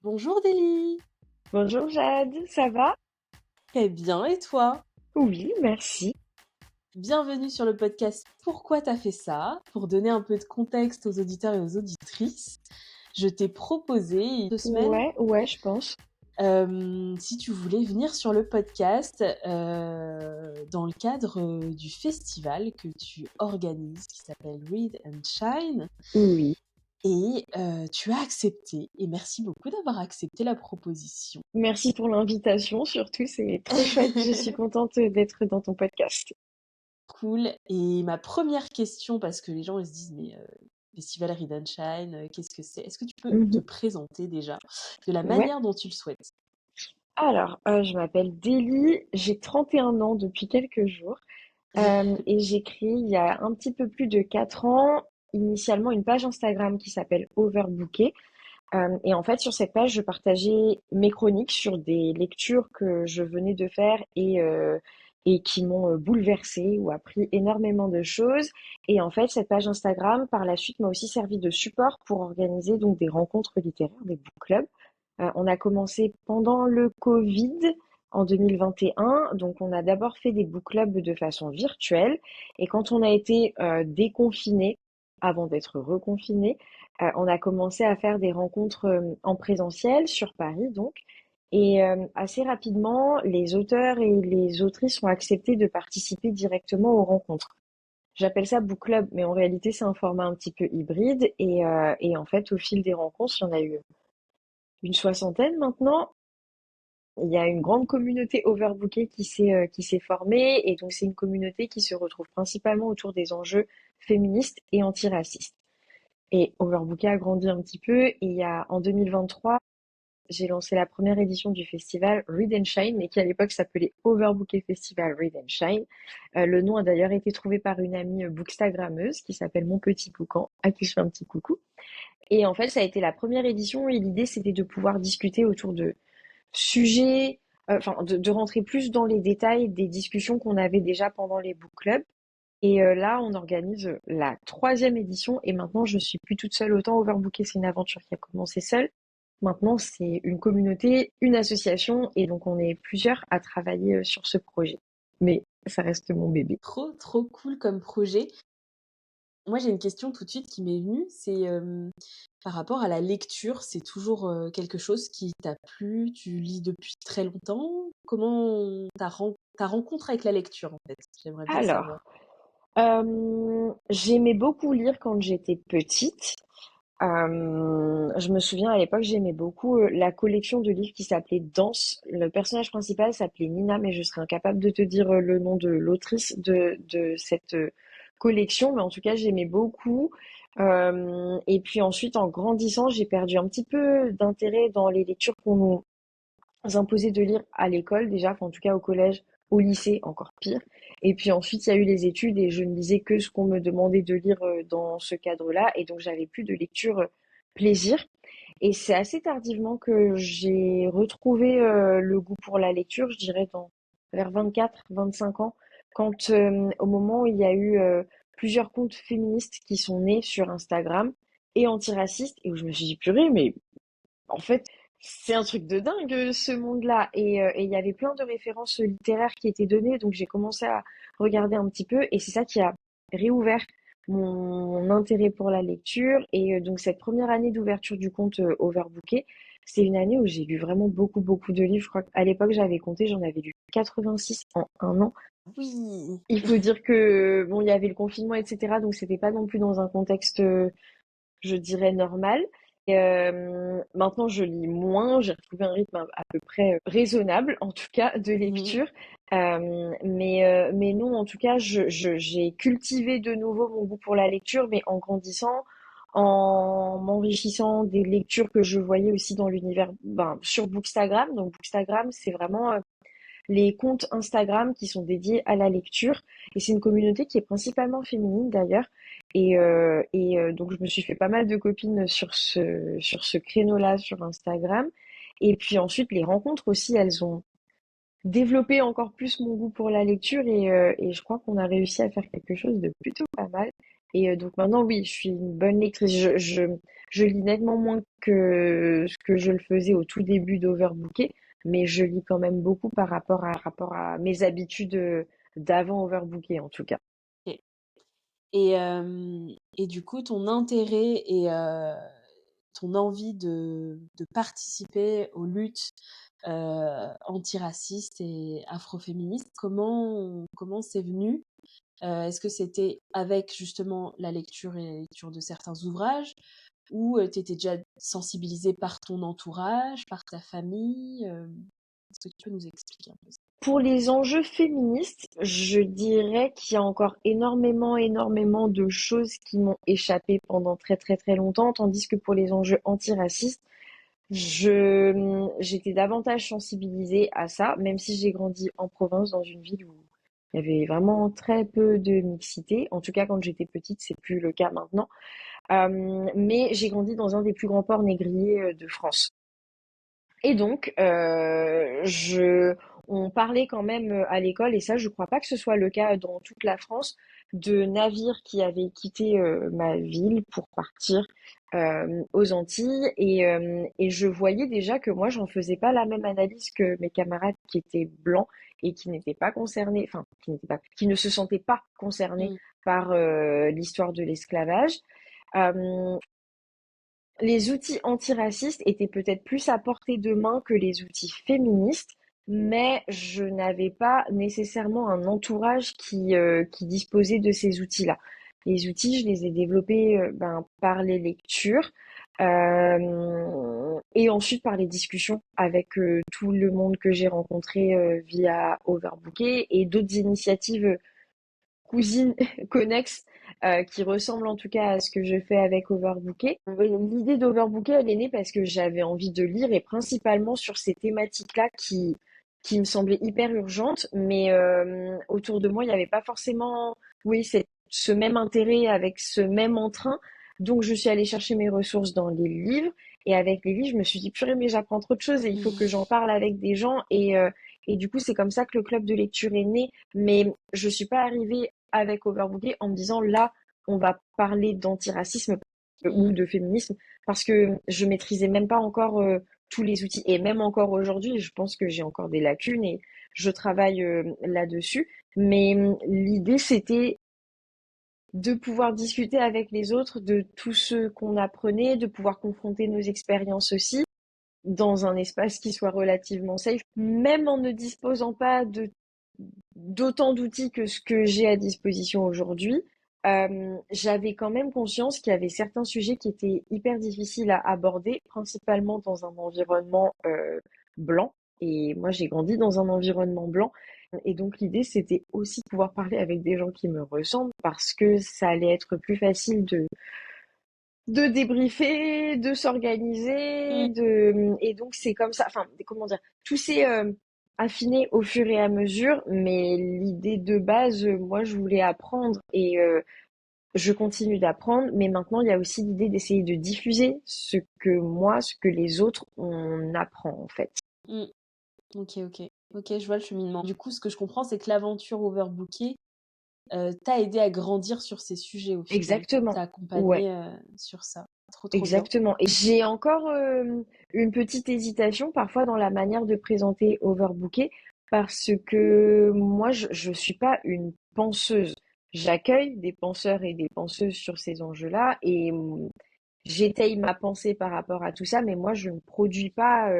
Bonjour Délie. Bonjour Jade, ça va? Très bien, et toi? Oui, merci. Bienvenue sur le podcast Pourquoi t'as fait ça? Pour donner un peu de contexte aux auditeurs et aux auditrices, je t'ai proposé il y a 2 semaines Ouais, je pense. si tu voulais venir sur le podcast dans le cadre du festival que tu organises qui s'appelle Read and Shine. Oui. Et tu as accepté. Et merci beaucoup d'avoir accepté la proposition. Merci pour l'invitation, surtout, c'est trop chouette. Je suis contente d'être dans ton podcast. Cool. Et ma première question, parce que les gens ils se disent, mais Festival Read and Shine, qu'est-ce que c'est? Est-ce que tu peux te Mhm. présenter déjà de la Ouais. manière dont tu le souhaites? Alors, je m'appelle Délie, j'ai 31 ans depuis quelques jours et j'ai créé il y a un petit peu plus de 4 ans, initialement une page Instagram qui s'appelle Overbooké. Et en fait, sur cette page, je partageais mes chroniques sur des lectures que je venais de faire et qui m'ont bouleversée ou appris énormément de choses. Et en fait, cette page Instagram, par la suite, m'a aussi servi de support pour organiser donc des rencontres littéraires, des book clubs. On a commencé pendant le Covid en 2021. Donc, on a d'abord fait des book clubs de façon virtuelle. Et quand on a été déconfiné, avant d'être reconfiné, on a commencé à faire des rencontres en présentiel sur Paris, donc. Et assez rapidement, les auteurs et les autrices ont accepté de participer directement aux rencontres. J'appelle ça book club, mais en réalité, c'est un format un petit peu hybride. Et en fait, au fil des rencontres, il y en a eu une soixantaine maintenant. Il y a une grande communauté overbookée qui s'est formée. Et donc, c'est une communauté qui se retrouve principalement autour des enjeux féministes et antiracistes. Et Overbooké a grandi un petit peu. Et en 2023, j'ai lancé la première édition du festival Read and Shine, mais qui à l'époque s'appelait Overbooké Festival Read and Shine. Le nom a d'ailleurs été trouvé par une amie bookstagrammeuse qui s'appelle Mon Petit Boucan, à qui je fais un petit coucou. Et en fait, ça a été la première édition et l'idée, c'était de pouvoir discuter autour de sujets, enfin, de rentrer plus dans les détails des discussions qu'on avait déjà pendant les book clubs. Et là, on organise la troisième édition et maintenant, je suis plus toute seule. Autant Overbooké, c'est une aventure qui a commencé seule. Maintenant, c'est une communauté, une association et donc on est plusieurs à travailler sur ce projet. Mais ça reste mon bébé. Trop, trop cool comme projet. Moi, j'ai une question tout de suite qui m'est venue. C'est par rapport à la lecture, c'est toujours quelque chose qui t'a plu? Tu lis depuis très longtemps? Comment ta rencontre avec la lecture, en fait? J'aimerais bien savoir. Alors, j'aimais beaucoup lire quand j'étais petite. Je me souviens à l'époque, j'aimais beaucoup la collection de livres qui s'appelait Danse. Le personnage principal s'appelait Nina, mais je serais incapable de te dire le nom de l'autrice de cette collection. Mais en tout cas, j'aimais beaucoup. Et puis ensuite, en grandissant, j'ai perdu un petit peu d'intérêt dans les lectures qu'on nous imposait de lire à l'école déjà, enfin, en tout cas au collège, au lycée, encore pire. Et puis ensuite, il y a eu les études et je ne lisais que ce qu'on me demandait de lire dans ce cadre-là. Et donc, j'avais plus de lecture plaisir. Et c'est assez tardivement que j'ai retrouvé le goût pour la lecture, je dirais vers 24, 25 ans, quand au moment où il y a eu plusieurs comptes féministes qui sont nés sur Instagram et antiracistes, et où je me suis dit, purée, mais en fait, c'est un truc de dingue ce monde-là. Et il y avait plein de références littéraires qui étaient données, donc j'ai commencé à regarder un petit peu, et c'est ça qui a réouvert mon intérêt pour la lecture. Et donc cette première année d'ouverture du compte Overbooké, c'est une année où j'ai lu vraiment beaucoup, beaucoup de livres. Je crois qu'à l'époque, j'avais compté, j'en avais lu 86 en un an. Oui. Il faut dire que, bon, il y avait le confinement, etc., donc c'était pas non plus dans un contexte je dirais normal. Et maintenant, je lis moins. J'ai retrouvé un rythme à peu près raisonnable, en tout cas, de Mhm. lecture. Mais non, en tout cas, j'ai cultivé de nouveau mon goût pour la lecture, mais en grandissant, en m'enrichissant des lectures que je voyais aussi dans l'univers, ben, sur Bookstagram. Donc, Bookstagram, c'est vraiment les comptes Instagram qui sont dédiés à la lecture. Et c'est une communauté qui est principalement féminine d'ailleurs. Et donc je me suis fait pas mal de copines sur ce créneau-là sur Instagram. Et puis ensuite, les rencontres aussi, elles ont développé encore plus mon goût pour la lecture et je crois qu'on a réussi à faire quelque chose de plutôt pas mal. Et donc maintenant, oui, je suis une bonne lectrice. Je lis nettement moins que ce que je le faisais au tout début d'Overbooker, mais je lis quand même beaucoup rapport à mes habitudes d'avant Overbooker, en tout cas. OK. Et du coup, ton intérêt et ton envie de participer aux luttes antiracistes et afroféministes, comment c'est venu? Est-ce que c'était avec justement la lecture et la lecture de certains ouvrages ou tu étais déjà sensibilisée par ton entourage, par ta famille? Est-ce que tu peux nous expliquer un peu ça? Pour les enjeux féministes, je dirais qu'il y a encore énormément de choses qui m'ont échappé pendant très longtemps, tandis que pour les enjeux antiracistes, j'étais davantage sensibilisée à ça, même si j'ai grandi en province dans une ville où il y avait vraiment très peu de mixité. En tout cas, quand j'étais petite, c'est plus le cas maintenant. Mais j'ai grandi dans un des plus grands ports négriers de France. Et donc, on parlait quand même à l'école, et ça, je crois pas que ce soit le cas dans toute la France, de navires qui avaient quitté ma ville pour partir aux Antilles. Et je voyais déjà que moi, j'en faisais pas la même analyse que mes camarades qui étaient blancs et qui n'étaient pas concernés, enfin, qui ne se sentaient pas concernés Mmh. par l'histoire de l'esclavage. Euh, les outils antiracistes étaient peut-être plus à portée de main que les outils féministes, mais je n'avais pas nécessairement un entourage qui disposait de ces outils-là. Les outils, je les ai développés par les lectures et ensuite par les discussions avec tout le monde que j'ai rencontré via Overbooker et d'autres initiatives cousine connexe qui ressemble en tout cas à ce que je fais avec Overbooker. L'idée d'Overbooker, elle est née parce que j'avais envie de lire et principalement sur ces thématiques-là qui me semblaient hyper urgentes, mais autour de moi, il n'y avait pas forcément, oui, ce même intérêt avec ce même entrain. Donc, je suis allée chercher mes ressources dans les livres. Et avec les livres, je me suis dit, purée, mais j'apprends trop de choses et il faut que j'en parle avec des gens. Et du coup, c'est comme ça que le club de lecture est né. Mais je suis pas arrivée avec Overbooké en me disant là, on va parler d'antiracisme ou Mmh. de féminisme parce que je maîtrisais même pas encore tous les outils. Et même encore aujourd'hui, je pense que j'ai encore des lacunes et je travaille là-dessus. Mais l'idée, c'était de pouvoir discuter avec les autres de tout ce qu'on apprenait, de pouvoir confronter nos expériences aussi dans un espace qui soit relativement safe, même en ne disposant pas de d'autant d'outils que ce que j'ai à disposition aujourd'hui. J'avais quand même conscience qu'il y avait certains sujets qui étaient hyper difficiles à aborder, principalement dans un environnement blanc. Et moi, j'ai grandi dans un environnement blanc. Et donc, l'idée, c'était aussi de pouvoir parler avec des gens qui me ressemblent parce que ça allait être plus facile de débriefer, de s'organiser, Mmh. et donc c'est comme ça, enfin, comment dire, tout s'est affiné au fur et à mesure, mais l'idée de base, moi, je voulais apprendre et je continue d'apprendre, mais maintenant, il y a aussi l'idée d'essayer de diffuser ce que moi, ce que les autres, on apprend, en fait. Mmh. OK, OK. OK, je vois le cheminement. Du coup, ce que je comprends, c'est que l'aventure Overbookée, t'a aidé à grandir sur ces sujets au final. T'a Exactement. Ouais. accompagné, sur ça. Trop bien. Exactement. Et j'ai encore une petite hésitation parfois dans la manière de présenter Overbooké parce que moi, je suis pas une penseuse. J'accueille des penseurs et des penseuses sur ces enjeux-là et j'étaye ma pensée par rapport à tout ça, mais moi, je ne produis pas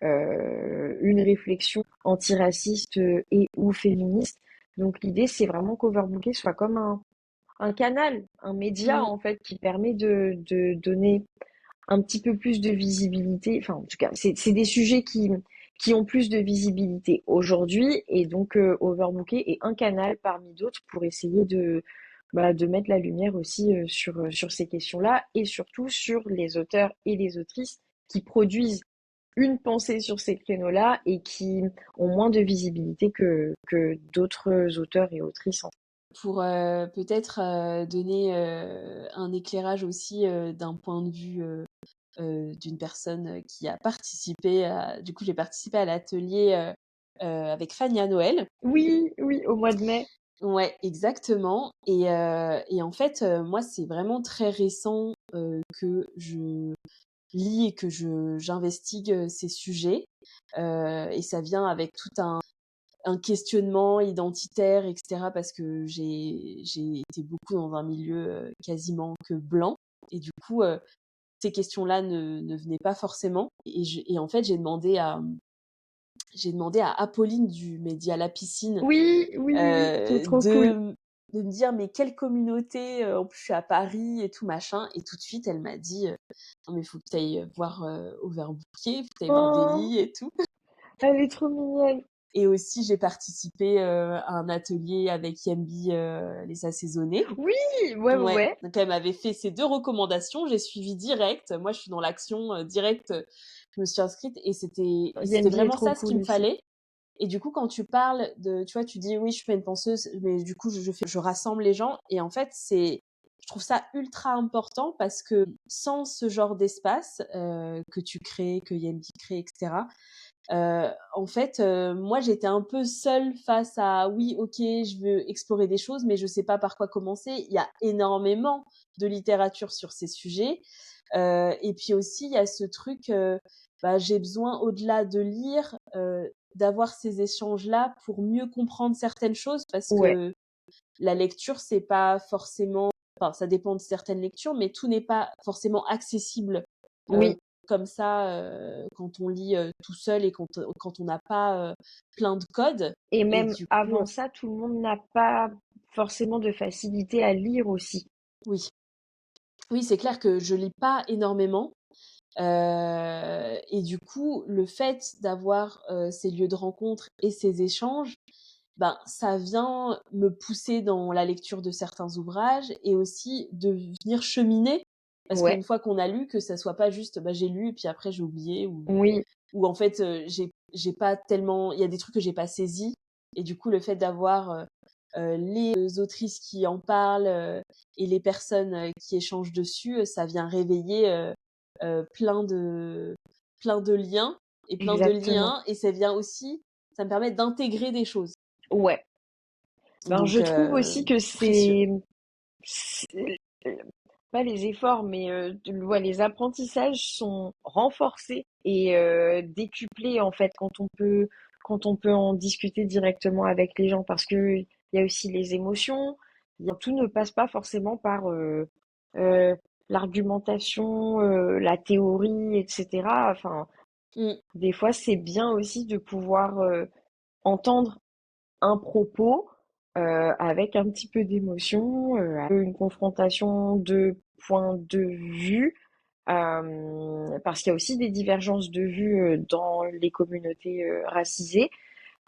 une réflexion antiraciste et ou féministe. Donc l'idée, c'est vraiment qu'Overbooké soit comme un canal, un média Mmh. en fait qui permet de donner un petit peu plus de visibilité. Enfin, en tout cas, c'est des sujets qui ont plus de visibilité aujourd'hui et donc Overbooké est un canal parmi d'autres pour essayer de mettre la lumière aussi sur ces questions-là et surtout sur les auteurs et les autrices qui produisent une pensée sur ces créneaux-là et qui ont moins de visibilité que d'autres auteurs et autrices. Pour, peut-être, donner, un éclairage aussi, d'un point de vue, d'une personne, qui a participé à du coup, j'ai participé à l'atelier, avec Fania Noël. Oui, oui, au mois de mai. Ouais, exactement et en fait, moi, c'est vraiment très récent, que je lis et que je j'investigue, ces sujets, et ça vient avec tout un questionnement identitaire et cetera parce que j'ai été beaucoup dans un milieu, quasiment que blanc et du coup, ces questions-là ne venaient pas forcément et en fait, j'ai demandé à Apolline du média La Piscine, Oui, oui, oui, oui, qui est trop cool. de me dire: «Mais quelle communauté?» En plus, je suis à Paris et tout machin et tout de suite, elle m'a dit, «Non mais faut que tu ailles voir, Overbooké, faut que tu ailles voir Oh, Daily et tout». elle est trop mignonne. Et aussi, j'ai participé, à un atelier avec Yambi, Les Assaisonnés. Oui, ouais, ouais, Ouais, ouais. donc elle m'avait fait ces 2 recommandations, j'ai suivi direct. Moi, je suis dans l'action, direct, je me suis inscrite et c'était Yanbi est vraiment trop ça ce qu'il cool me aussi. fallait et du coup, quand tu parles de tu vois, tu dis: «Oui, je suis pas une penseuse, mais du coup, je rassemble les gens» et en fait, je trouve ça ultra important parce que sans ce genre d'espace, que tu crées, que Yanbi crée et cetera, en fait, moi, j'étais un peu seule face à: «Oui, OK, je veux explorer des choses, mais je sais pas par quoi commencer». Il y a énormément de littérature sur ces sujets, et puis aussi, il y a ce truc, bah, j'ai besoin au-delà de lire, d'avoir ces échanges-là pour mieux comprendre certaines choses parce Ouais, que la lecture, c'est pas forcément enfin, ça dépend de certaines lectures, mais tout n'est pas forcément accessible, heu, oui. comme ça, quand on lit, tout seul et quand on n'a pas, plein de codes Et et même du coup, avant ça, tout le monde n'a pas forcément de facilité à lire aussi. oui. Oui, c'est clair que je lis pas énormément, et du coup, le fait d'avoir, ces lieux de rencontre et ces échanges, ben, ça vient me pousser dans la lecture de certains ouvrages et aussi de venir cheminer. Parce Ouais, qu'une fois qu'on a lu, que ça soit pas juste, bah, j'ai lu et puis après j'ai oublié oui, ou en fait, j'ai pas tellement il y a des trucs que j'ai pas saisis et du coup, le fait d'avoir, les autrices qui en parlent, et les personnes, qui échangent dessus, ça vient réveiller, plein de liens et plein de exactement. liens et ça me permet d'intégrer des choses. Ouais. Ben, je Donc trouve aussi que précieux. c'est- pas les efforts, mais ouais, les apprentissages sont renforcés et décuplés en fait quand on peut en discuter directement avec les gens parce que il y a aussi les émotions. Tout ne passe pas forcément par euh, l'argumentation, la théorie, etc. Enfin, Mmh. des fois, c'est bien aussi de pouvoir entendre un propos avec un petit peu d'émotion, une confrontation de points de vue, parce qu'il y a aussi des divergences de vues dans les communautés racisées.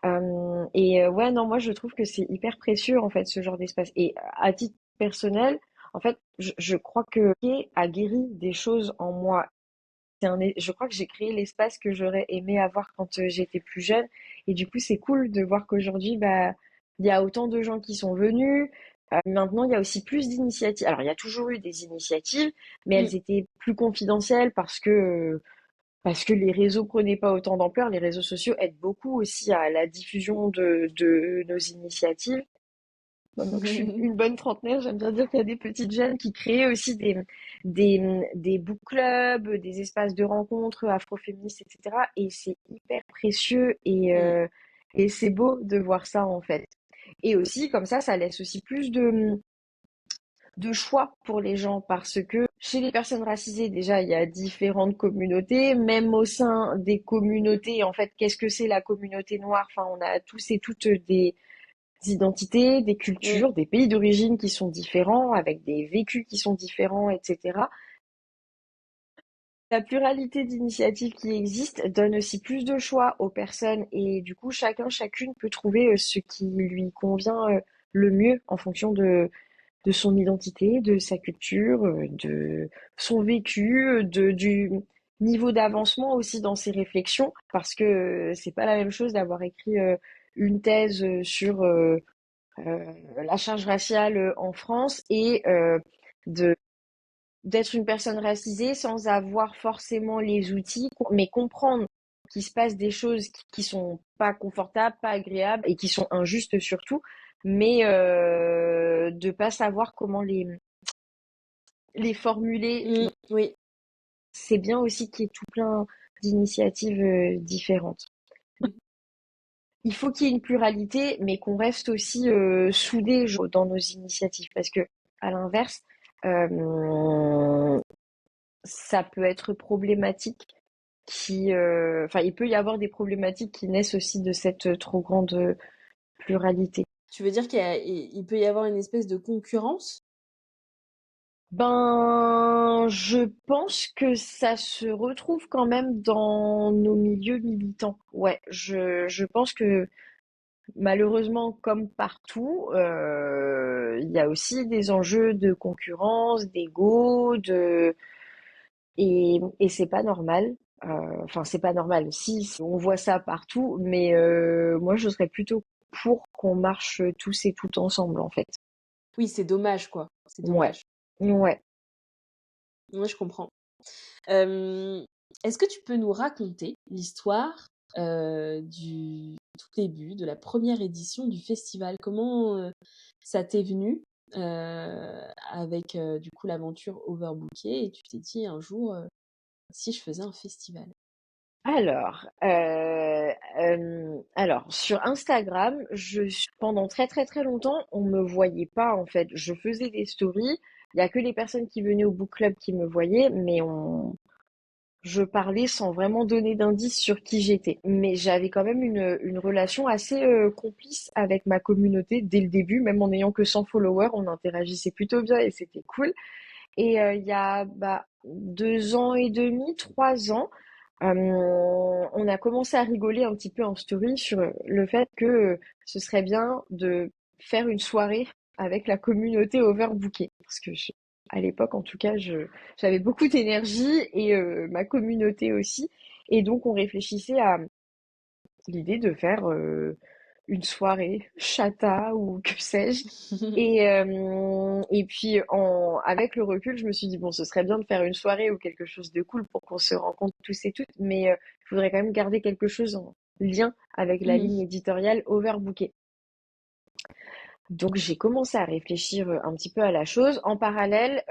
Ouais, non, moi je trouve que c'est hyper précieux en fait ce genre d'espace. Et à titre personnel, en fait, je crois que Kay a guéri des choses en moi. Je crois que j'ai créé l'espace que j'aurais aimé avoir quand j'étais plus jeune. Et du coup, c'est cool de voir qu'aujourd'hui, bah, il y a autant de gens qui sont venus. Maintenant, il y a aussi plus d'initiatives. Alors, il y a toujours eu des initiatives, mais elles Mmh. étaient plus confidentielles parce que les réseaux prenaient pas autant d'ampleur. Les réseaux sociaux aident beaucoup aussi à la diffusion de nos initiatives. Maintenant que je suis une bonne trentenaire, j'aime bien dire qu'il y a des petites jeunes qui créent aussi des book clubs, des espaces de rencontres afroféministes, etc. Et c'est hyper précieux Mmh. et c'est beau de voir ça en fait. Et aussi, comme ça laisse aussi plus de choix pour les gens parce que chez les personnes racisées, déjà, il y a différentes communautés, même au sein des communautés, en fait, qu'est-ce que c'est la communauté noire? Enfin, on a tous et toutes des identités, des Mmh. cultures, des pays d'origine qui sont différents, avec des vécus qui sont différents, etc. La pluralité d'initiatives qui existent donne aussi plus de choix aux personnes et du coup, chacune peut trouver ce qui lui convient le mieux en fonction de son identité, de sa culture, de son vécu, du niveau d'avancement aussi dans ses réflexions, parce que c'est pas la même chose d'avoir écrit une thèse sur la charge raciale en France et de d'être une personne racisée sans avoir forcément les outils, mais comprendre qu'il se passe des choses qui sont pas confortables, pas agréables et qui sont injustes surtout. mais de pas savoir comment les formuler. Mmh, oui. C'est bien aussi qu'il y ait tout plein d'initiatives différentes. Mmh. Il faut qu'il y ait une pluralité, mais qu'on reste aussi soudés dans nos initiatives, parce que à l'inverse, euh, ça peut être problématique. Enfin, il peut y avoir des problématiques qui naissent aussi de cette trop grande pluralité. Tu veux dire qu'il peut y avoir une espèce de concurrence? Ben, je pense que ça se retrouve quand même dans nos milieux militants. Ouais, je pense que malheureusement, comme partout, il y a aussi des enjeux de concurrence, d'ego, et c'est pas normal. Enfin, c'est pas normal. Si, on voit ça partout, mais moi, je serais plutôt pour qu'on marche tous et toutes ensemble, en fait. Oui, c'est dommage, quoi. C'est Ouais, dommage. ouais. Ouais, je comprends. Hem, est-ce que tu peux nous raconter l'histoire, du tout début, de la première édition du festival? Comment, ça t'est venu, avec, du coup, l'aventure Overbooké et tu t'es dit un jour, «Si je faisais un festival?» Alors, sur Instagram, pendant très très très longtemps, on me voyait pas en fait. Je faisais des stories. Il y a que les personnes qui venaient au book club qui me voyaient, mais je parlais sans vraiment donner d'indices sur qui j'étais. Mais j'avais quand même une relation assez complice avec ma communauté dès le début, même en n'ayant que 100 followers, on interagissait plutôt bien et c'était cool. Et il y a 2 ans et demi, 3 ans, on a commencé à rigoler un petit peu en story sur le fait que ce serait bien de faire une soirée avec la communauté overbookée. Parce que à l'époque, en tout cas, j'avais beaucoup d'énergie et ma communauté aussi. Et donc, on réfléchissait à l'idée de faire une soirée chata ou que sais-je. Et puis, avec le recul, je me suis dit, bon, ce serait bien de faire une soirée ou quelque chose de cool pour qu'on se rencontre tous et toutes, mais je voudrais quand même garder quelque chose en lien avec la ligne Mmh. éditoriale Overbooké. Donc, j'ai commencé à réfléchir un petit peu à la chose. En parallèle,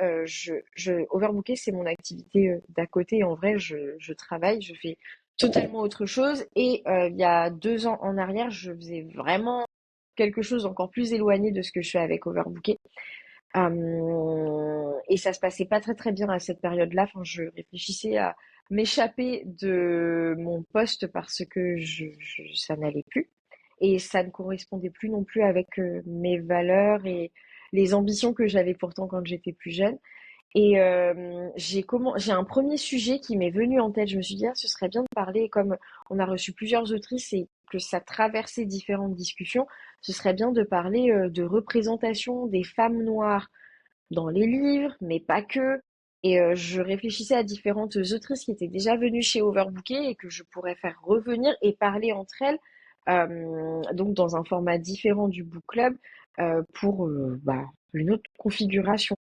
Overbooké, c'est mon activité d'à côté. En vrai, je travaille, je fais totalement autre chose. Et il y a 2 ans en arrière, je faisais vraiment quelque chose d'encore plus éloigné de ce que je fais avec Overbooké. Et ça se passait pas très très bien à cette période-là. Enfin, je réfléchissais à m'échapper de mon poste parce que ça n'allait plus. Et ça ne correspondait plus non plus avec mes valeurs et les ambitions que j'avais pourtant quand j'étais plus jeune. Et j'ai un premier sujet qui m'est venu en tête. Je me suis dit, ah, ce serait bien de parler, comme on a reçu plusieurs autrices et que ça traversait différentes discussions, ce serait bien de parler de représentation des femmes noires dans les livres, mais pas que. Et je réfléchissais à différentes autrices qui étaient déjà venues chez Overbooké et que je pourrais faire revenir et parler entre elles, donc dans un format différent du book club, pour une autre configuration.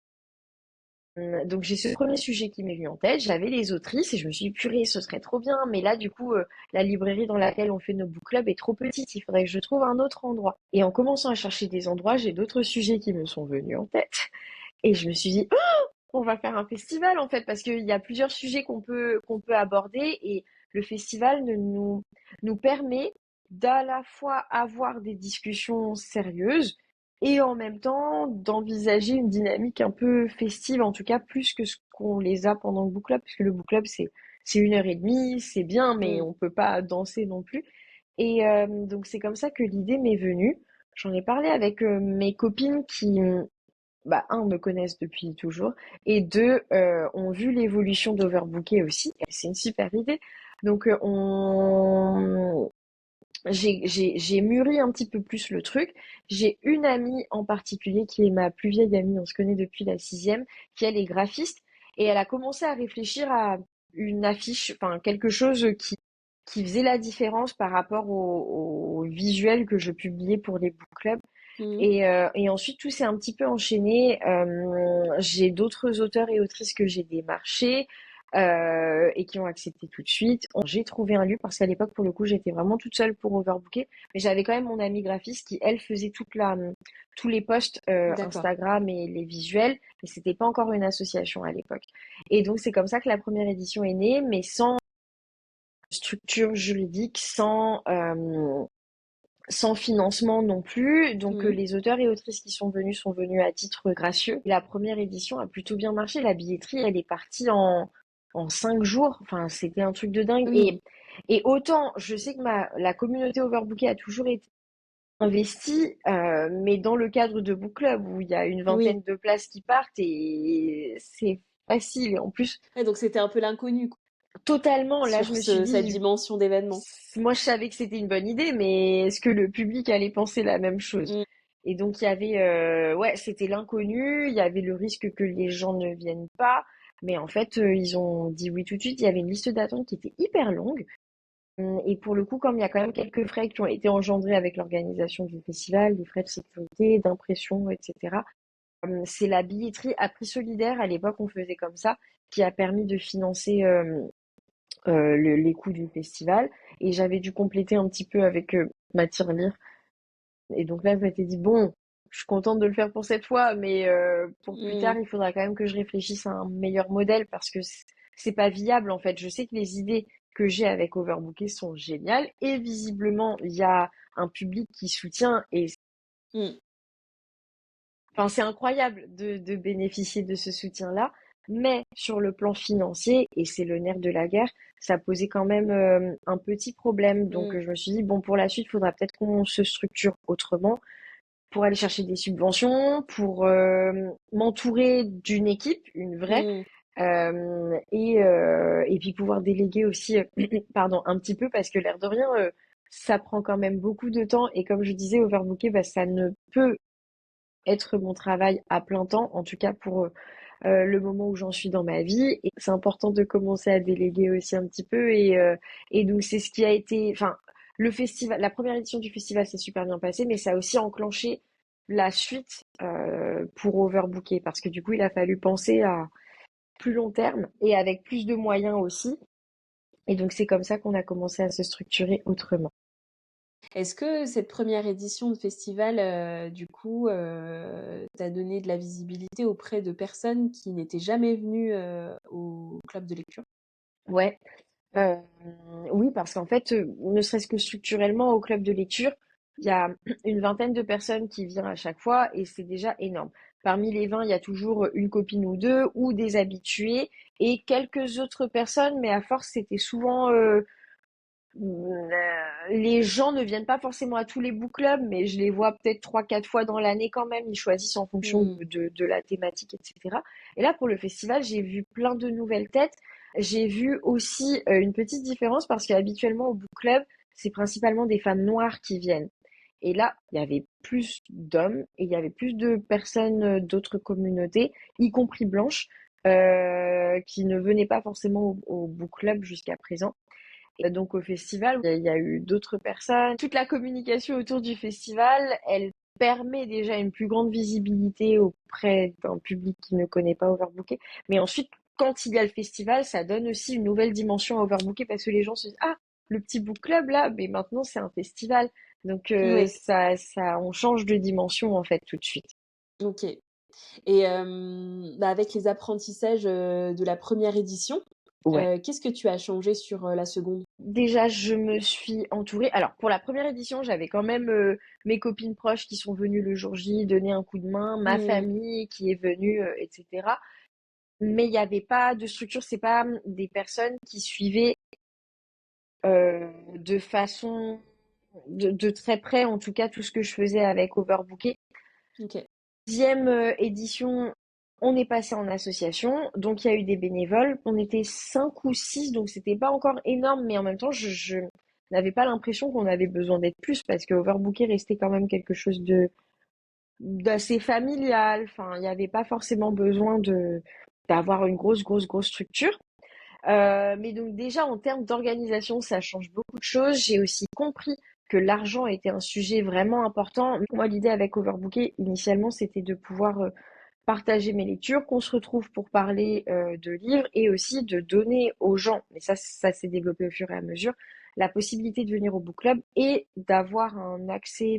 Donc j'ai ce premier sujet qui m'est venu en tête, j'avais les autrices et je me suis dit purée, ce serait trop bien, mais là du coup la librairie dans laquelle on fait nos book clubs est trop petite, il faudrait que je trouve un autre endroit. Et en commençant à chercher des endroits, j'ai d'autres sujets qui me sont venus en tête et je me suis dit on va faire un festival en fait, parce qu'il y a plusieurs sujets qu'on peut aborder et le festival nous permet d'à la fois avoir des discussions sérieuses et en même temps d'envisager une dynamique un peu festive, en tout cas plus que ce qu'on les a pendant le book club, parce que le book club c'est 1 heure et demie, c'est bien, mais Mmh. on peut pas danser non plus. Et donc c'est comme ça que l'idée m'est venue. J'en ai parlé avec mes copines qui un, me connaissent depuis toujours, et deux, ont vu l'évolution d'Overbooké aussi. Et c'est une super idée. Donc, j'ai mûri un petit peu plus le truc. J'ai une amie en particulier qui est ma plus vieille amie, on se connaît depuis la sixième, qui elle est graphiste, et elle a commencé à réfléchir à une affiche, enfin quelque chose qui faisait la différence par rapport au visuel que je publiais pour les book clubs. Mmh. Et ensuite, tout s'est un petit peu enchaîné. J'ai d'autres auteurs et autrices que j'ai démarchés. et qui ont accepté tout de suite. J'ai trouvé un lieu parce qu'à l'époque, pour le coup, j'étais vraiment toute seule pour overbooker, mais j'avais quand même mon amie graphiste qui, elle, faisait tous les posts D'accord. Instagram et les visuels, mais c'était pas encore une association à l'époque. Et donc, c'est comme ça que la première édition est née, mais sans structure juridique, sans financement non plus. Donc Mmh. les auteurs et autrices qui sont venus à titre gracieux. La première édition a plutôt bien marché. La billetterie, elle est partie en 5 jours. Enfin, c'était un truc de dingue. Oui, Et autant, je sais que la communauté Overbookée a toujours été investie, mais dans le cadre de Book Club où il y a une oui. vingtaine de places qui partent et c'est facile. Et en plus, Ouais, donc c'était un peu l'inconnu, quoi, totalement, là, je sur me suis cette dit, dimension d'événement. moi, je savais que c'était une bonne idée, mais est-ce que le public allait penser la même chose? Mmh. Et donc, il y avait, ouais, c'était l'inconnu, il y avait le risque que les gens ne viennent pas, mais en fait, ils ont dit oui tout de suite. Il y avait une liste d'attente qui était hyper longue. Et pour le coup, comme il y a quand même quelques frais qui ont été engendrés avec l'organisation du festival, des frais de sécurité, d'impression, etc. C'est la billetterie à prix solidaire, à l'époque, on faisait comme ça, qui a permis de financer les coûts du festival. Et j'avais dû compléter un petit peu avec ma tirelire. Et donc là, je m'étais dit, bon, je suis contente de le faire pour cette fois, mais pour plus tard, Mmh. il faudra quand même que je réfléchisse à un meilleur modèle parce que c'est pas viable en fait. Je sais que les idées que j'ai avec Overbooké sont géniales et visiblement, il y a un public qui soutient et Mmh. enfin, c'est incroyable de bénéficier de ce soutien-là, mais sur le plan financier, et c'est le nerf de la guerre, ça posait quand même un petit problème. Donc, Mmh. je me suis dit, bon, pour la suite, il faudra peut-être qu'on se structure autrement pour aller chercher des subventions, pour m'entourer d'une équipe, une vraie, Mmh. et puis pouvoir déléguer aussi, pardon, un petit peu, parce que l'air de rien, ça prend quand même beaucoup de temps. Et comme je disais, Overbooké, bah, ça ne peut être mon travail à plein temps, en tout cas pour le moment où j'en suis dans ma vie. Et c'est important de commencer à déléguer aussi un petit peu. Et donc c'est ce qui a été, enfin, le festival, la première édition du festival s'est super bien passée, mais ça a aussi enclenché la suite pour Overbooker, parce que du coup il a fallu penser à plus long terme et avec plus de moyens aussi. Et donc c'est comme ça qu'on a commencé à se structurer autrement. Est-ce que cette première édition de festival, du coup, t'a donné de la visibilité auprès de personnes qui n'étaient jamais venues, au club de lecture? Ouais, Euh, oui, parce qu'en fait, ne serait-ce que structurellement, au club de lecture, il y a une vingtaine de personnes qui viennent à chaque fois et c'est déjà énorme. Parmi les 20, il y a toujours une copine ou deux ou des habitués et quelques autres personnes, mais à force, c'était souvent les gens ne viennent pas forcément à tous les book clubs, mais je les vois peut-être 3, 4 fois dans l'année quand même. Ils choisissent en fonction Mmh. de la thématique, etc. Et là, pour le festival, j'ai vu plein de nouvelles têtes. J'ai vu aussi une petite différence parce qu'habituellement au book club, c'est principalement des femmes noires qui viennent. Et là, il y avait plus d'hommes et il y avait plus de personnes d'autres communautés, y compris blanches, qui ne venaient pas forcément au book club jusqu'à présent. Donc au festival, il y a eu d'autres personnes. Toute la communication autour du festival, elle permet déjà une plus grande visibilité auprès d'un public qui ne connaît pas Overbooké. Mais ensuite, quand il y a le festival, ça donne aussi une nouvelle dimension à Overbooké parce que les gens se disent, ah, le petit book club là, mais maintenant c'est un festival. Donc Oui, on change de dimension en fait tout de suite. OK. Et bah, avec les apprentissages, de la première édition, Ouais. qu'est-ce que tu as changé sur, la seconde? Déjà, je me suis entourée. Alors, pour la première édition, j'avais quand même mes copines proches qui sont venues le jour J donner un coup de main, ma Mmh. famille qui est venue, etc. Mais il n'y avait pas de structure. C'est pas des personnes qui suivaient de façon de très près, en tout cas, tout ce que je faisais avec Overbooké. OK. Deuxième édition, on est passé en association, donc il y a eu des bénévoles. On était 5 ou 6, donc c'était pas encore énorme, mais en même temps, je n'avais pas l'impression qu'on avait besoin d'être plus parce que Overbooké restait quand même quelque chose de d'assez familial. Enfin, il n'y avait pas forcément besoin de d'avoir une grosse structure. Mais donc déjà en termes d'organisation, ça change beaucoup de choses. J'ai aussi compris que l'argent était un sujet vraiment important. Moi, l'idée avec Overbooké, initialement, c'était de pouvoir partager mes lectures, qu'on se retrouve pour parler de livres et aussi de donner aux gens, mais ça s'est développé au fur et à mesure, la possibilité de venir au book club et d'avoir un accès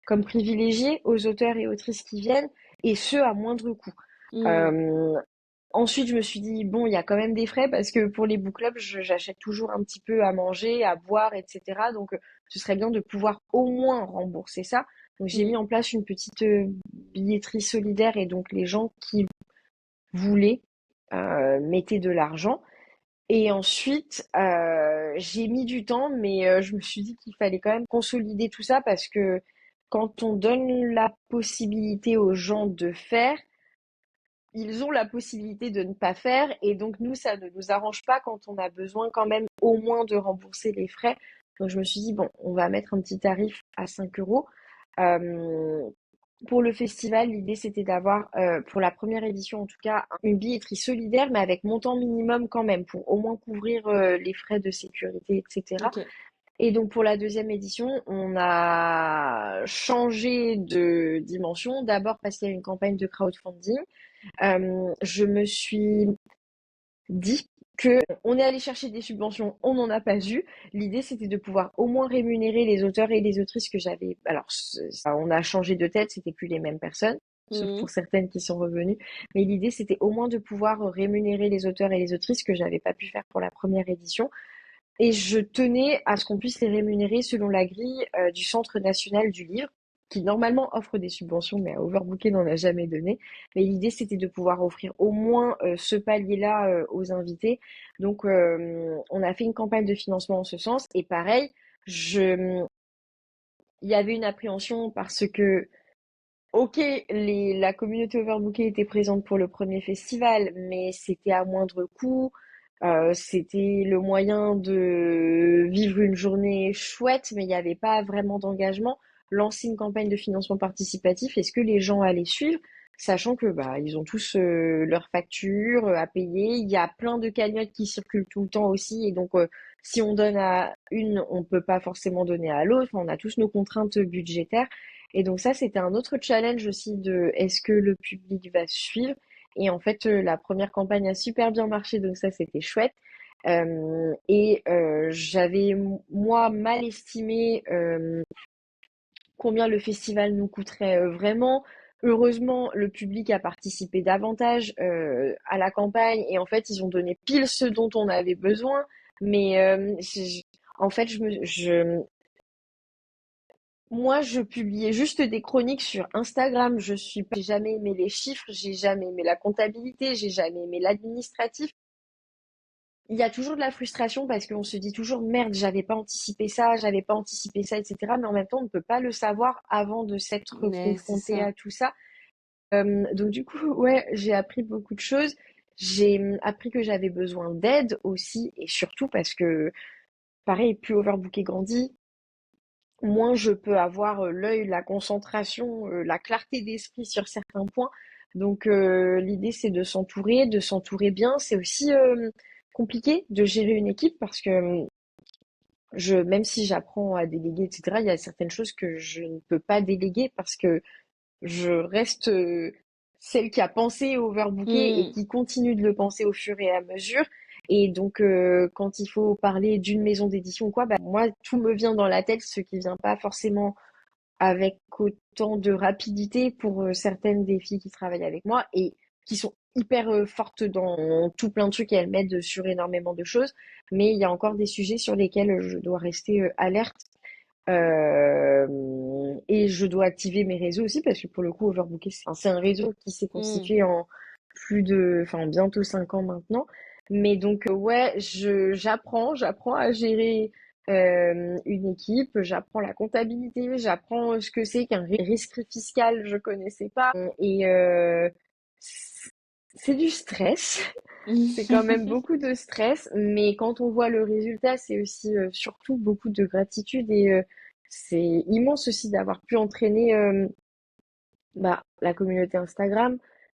comme privilégié aux auteurs et autrices qui viennent, et ce à moindre coût. Mmh. Euh, Ensuite, je me suis dit, bon, il y a quand même des frais parce que pour les book clubs, j'achète toujours un petit peu à manger, à boire, etc. Donc, ce serait bien de pouvoir au moins rembourser ça. Donc, j'ai Mmh. mis en place une petite billetterie solidaire et donc les gens qui voulaient mettaient de l'argent. Et ensuite, j'ai mis du temps, mais je me suis dit qu'il fallait quand même consolider tout ça parce que quand on donne la possibilité aux gens de faire, ils ont la possibilité de ne pas faire. Et donc, nous, ça ne nous arrange pas quand on a besoin quand même au moins de rembourser les frais. Donc, je me suis dit, bon, on va mettre un petit tarif à 5 euros. Euh, pour le festival, l'idée c'était d'avoir, pour la première édition en tout cas, une billetterie solidaire, mais avec montant minimum quand même, pour au moins couvrir les frais de sécurité, etc. OK. Et donc pour la deuxième édition, on a changé de dimension. D'abord parce qu'il y a une campagne de crowdfunding. Je me suis dit que on est allé chercher des subventions, on n'en a pas eu. L'idée, c'était de pouvoir au moins rémunérer les auteurs et les autrices que j'avais. Alors, on a changé de tête, c'était plus les mêmes personnes, sauf Mmh. pour certaines qui sont revenues. Mais l'idée, c'était au moins de pouvoir rémunérer les auteurs et les autrices que j'avais pas pu faire pour la première édition. Et je tenais à ce qu'on puisse les rémunérer selon la grille du Centre national du livre, qui normalement offre des subventions, mais à Overbooker n'en a jamais donné. Mais l'idée, c'était de pouvoir offrir au moins ce palier-là aux invités. Donc, on a fait une campagne de financement en ce sens. Et pareil, il y avait une appréhension parce que, ok, la communauté Overbooker était présente pour le premier festival, mais c'était à moindre coût. C'était le moyen de vivre une journée chouette, mais il n'y avait pas vraiment d'engagement. Lancer une campagne de financement participatif, est-ce que les gens allaient suivre, sachant que bah ils ont tous leurs factures à payer. Il y a plein de cagnottes qui circulent tout le temps aussi, et donc si on donne à une, on peut pas forcément donner à l'autre. On a tous nos contraintes budgétaires, et donc ça c'était un autre challenge aussi de est-ce que le public va suivre. Et en fait, la première campagne a super bien marché, donc ça, c'était chouette. J'avais, moi, mal estimé combien le festival nous coûterait vraiment. Heureusement, le public a participé davantage à la campagne et en fait, ils ont donné pile ce dont on avait besoin. Mais en fait, moi, je publiais juste des chroniques sur Instagram. J'ai jamais aimé les chiffres, j'ai jamais aimé la comptabilité, j'ai jamais aimé l'administratif. Il y a toujours de la frustration parce qu'on se dit toujours merde, j'avais pas anticipé ça, etc. Mais en même temps, on ne peut pas le savoir avant de s'être Mais c'est confronté ça. à tout ça. Donc du coup, ouais, j'ai appris beaucoup de choses. J'ai appris que j'avais besoin d'aide aussi et surtout parce que, pareil, plus Overbooké grandit, moins je peux avoir l'œil, la concentration, la clarté d'esprit sur certains points. Donc l'idée c'est de s'entourer bien. C'est aussi compliqué de gérer une équipe parce que même si j'apprends à déléguer, etc., il y a certaines choses que je ne peux pas déléguer parce que je reste celle qui a pensé overbooker et Mmh. qui continue de le penser au fur et à mesure. Et donc, quand il faut parler d'une maison d'édition ou quoi, bah, moi, tout me vient dans la tête, ce qui vient pas forcément avec autant de rapidité pour certaines des filles qui travaillent avec moi et qui sont hyper fortes dans tout plein de trucs et elles m'aident sur énormément de choses. Mais il y a encore des sujets sur lesquels je dois rester alerte. Et je dois activer mes réseaux aussi parce que pour le coup, Overbooker, c'est un réseau qui s'est Mmh. constitué en enfin bientôt 5 ans maintenant. Mais donc ouais, j'apprends à gérer une équipe, j'apprends la comptabilité, j'apprends ce que c'est qu'un risque fiscal, je connaissais pas. Et c'est du stress, c'est quand même beaucoup de stress, mais quand on voit le résultat, c'est aussi surtout beaucoup de gratitude et c'est immense aussi d'avoir pu entraîner bah, la communauté Instagram,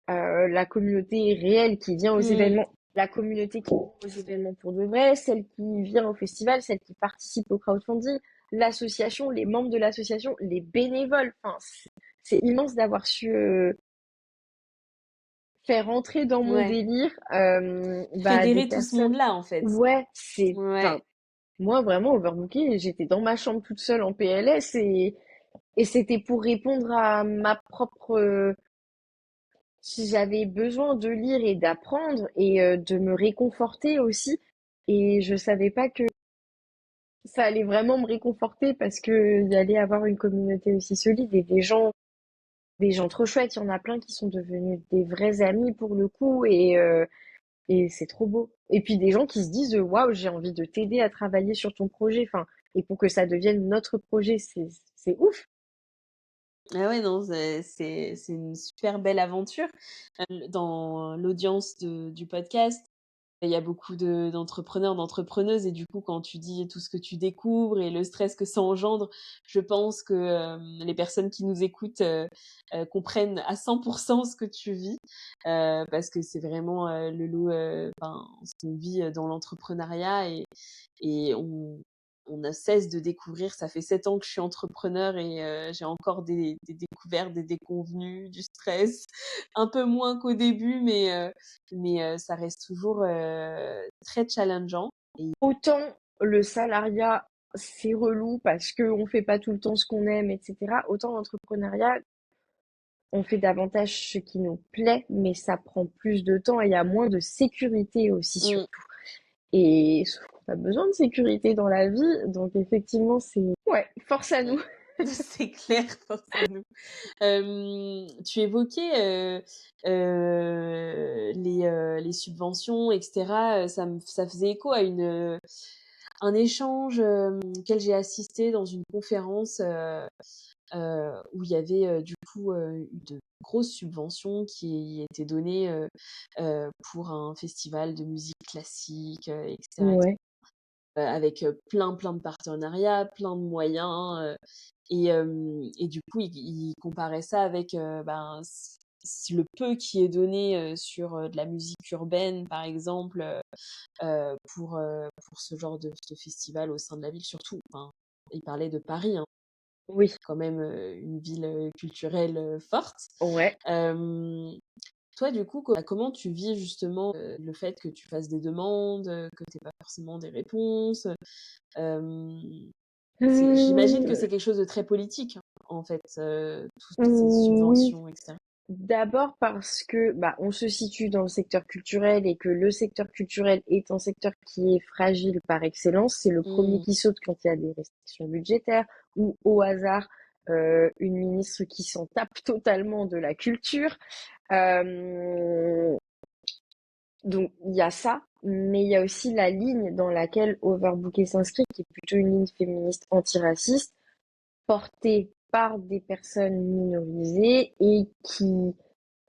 la communauté réelle qui vient aux Mmh. événements, la communauté qui vient aux événements pour de vrai, celle qui vient au festival, celle qui participe au crowdfunding, l'association, les membres de l'association, les bénévoles. Enfin, c'est immense d'avoir su faire rentrer dans mon Ouais. délire des Fédérer tout ce personnes. monde-là, en fait. Ouais, enfin, Ouais. moi vraiment overbooké, j'étais dans ma chambre toute seule en PLS et c'était pour répondre à ma propre si j'avais besoin de lire et d'apprendre et de me réconforter aussi. Et je savais pas que ça allait vraiment me réconforter parce que il y allait avoir une communauté aussi solide et des gens trop chouettes. Il y en a plein qui sont devenus des vrais amis pour le coup et c'est trop beau. Et puis des gens qui se disent waouh, j'ai envie de t'aider à travailler sur ton projet. Enfin, et pour que ça devienne notre projet, c'est ouf. Ah ouais, non, c'est une super belle aventure. Dans l'audience du podcast, il y a beaucoup d'entrepreneurs, d'entrepreneuses et du coup, quand tu dis tout ce que tu découvres et le stress que ça engendre, je pense que, les personnes qui nous écoutent, comprennent à 100 ce que tu vis, parce que c'est vraiment, le lot, enfin, ce qu'on vit, dans l'entrepreneuriat et on ne cesse de découvrir. Ça fait 7 ans que je suis entrepreneur et j'ai encore des découvertes, des déconvenues, du stress, un peu moins qu'au début, mais ça reste toujours très challengeant. Et Autant le salariat, c'est relou parce qu'on fait pas tout le temps ce qu'on aime, etc. Autant l'entrepreneuriat, on fait davantage ce qui nous plaît, mais ça prend plus de temps et il y a moins de sécurité aussi mmh, surtout. Et sauf qu'on a besoin de sécurité dans la vie, donc effectivement, ouais, force à nous. c'est clair, force à nous. Tu évoquais, les subventions et cetera, ça faisait écho à un échange, auquel j'ai assisté dans une conférence, où il y avait, du coup, de grosses subventions qui étaient données, pour un festival de musique classique, et cetera, Ouais, avec, plein de partenariats, plein de moyens, et du coup, il comparait ça avec, ben, le peu qui est donné, sur, de la musique urbaine, par exemple, pour ce genre de festival au sein de la ville, surtout. Enfin, il parlait de Paris, hein, oui, quand même, une ville, culturelle, forte. ouais. Hem, Toi, du coup, comment tu vis justement, le fait que tu fasses des demandes, que tu aies pas forcément des réponses? Hem, j'imagine que Euh, c'est quelque chose de très politique, hein, en fait, toutes ces oui, subventions et cetera. d'abord parce que on se situe dans le secteur culturel et que le secteur culturel est un secteur qui est fragile par excellence. C'est le premier Mmh. qui saute quand il y a des restrictions budgétaires ou au hasard une ministre qui s'en tape totalement de la culture. Euh, donc il y a ça, mais il y a aussi la ligne dans laquelle Overbooké s'inscrit, qui est plutôt une ligne féministe antiraciste, portée par des personnes minorisées et qui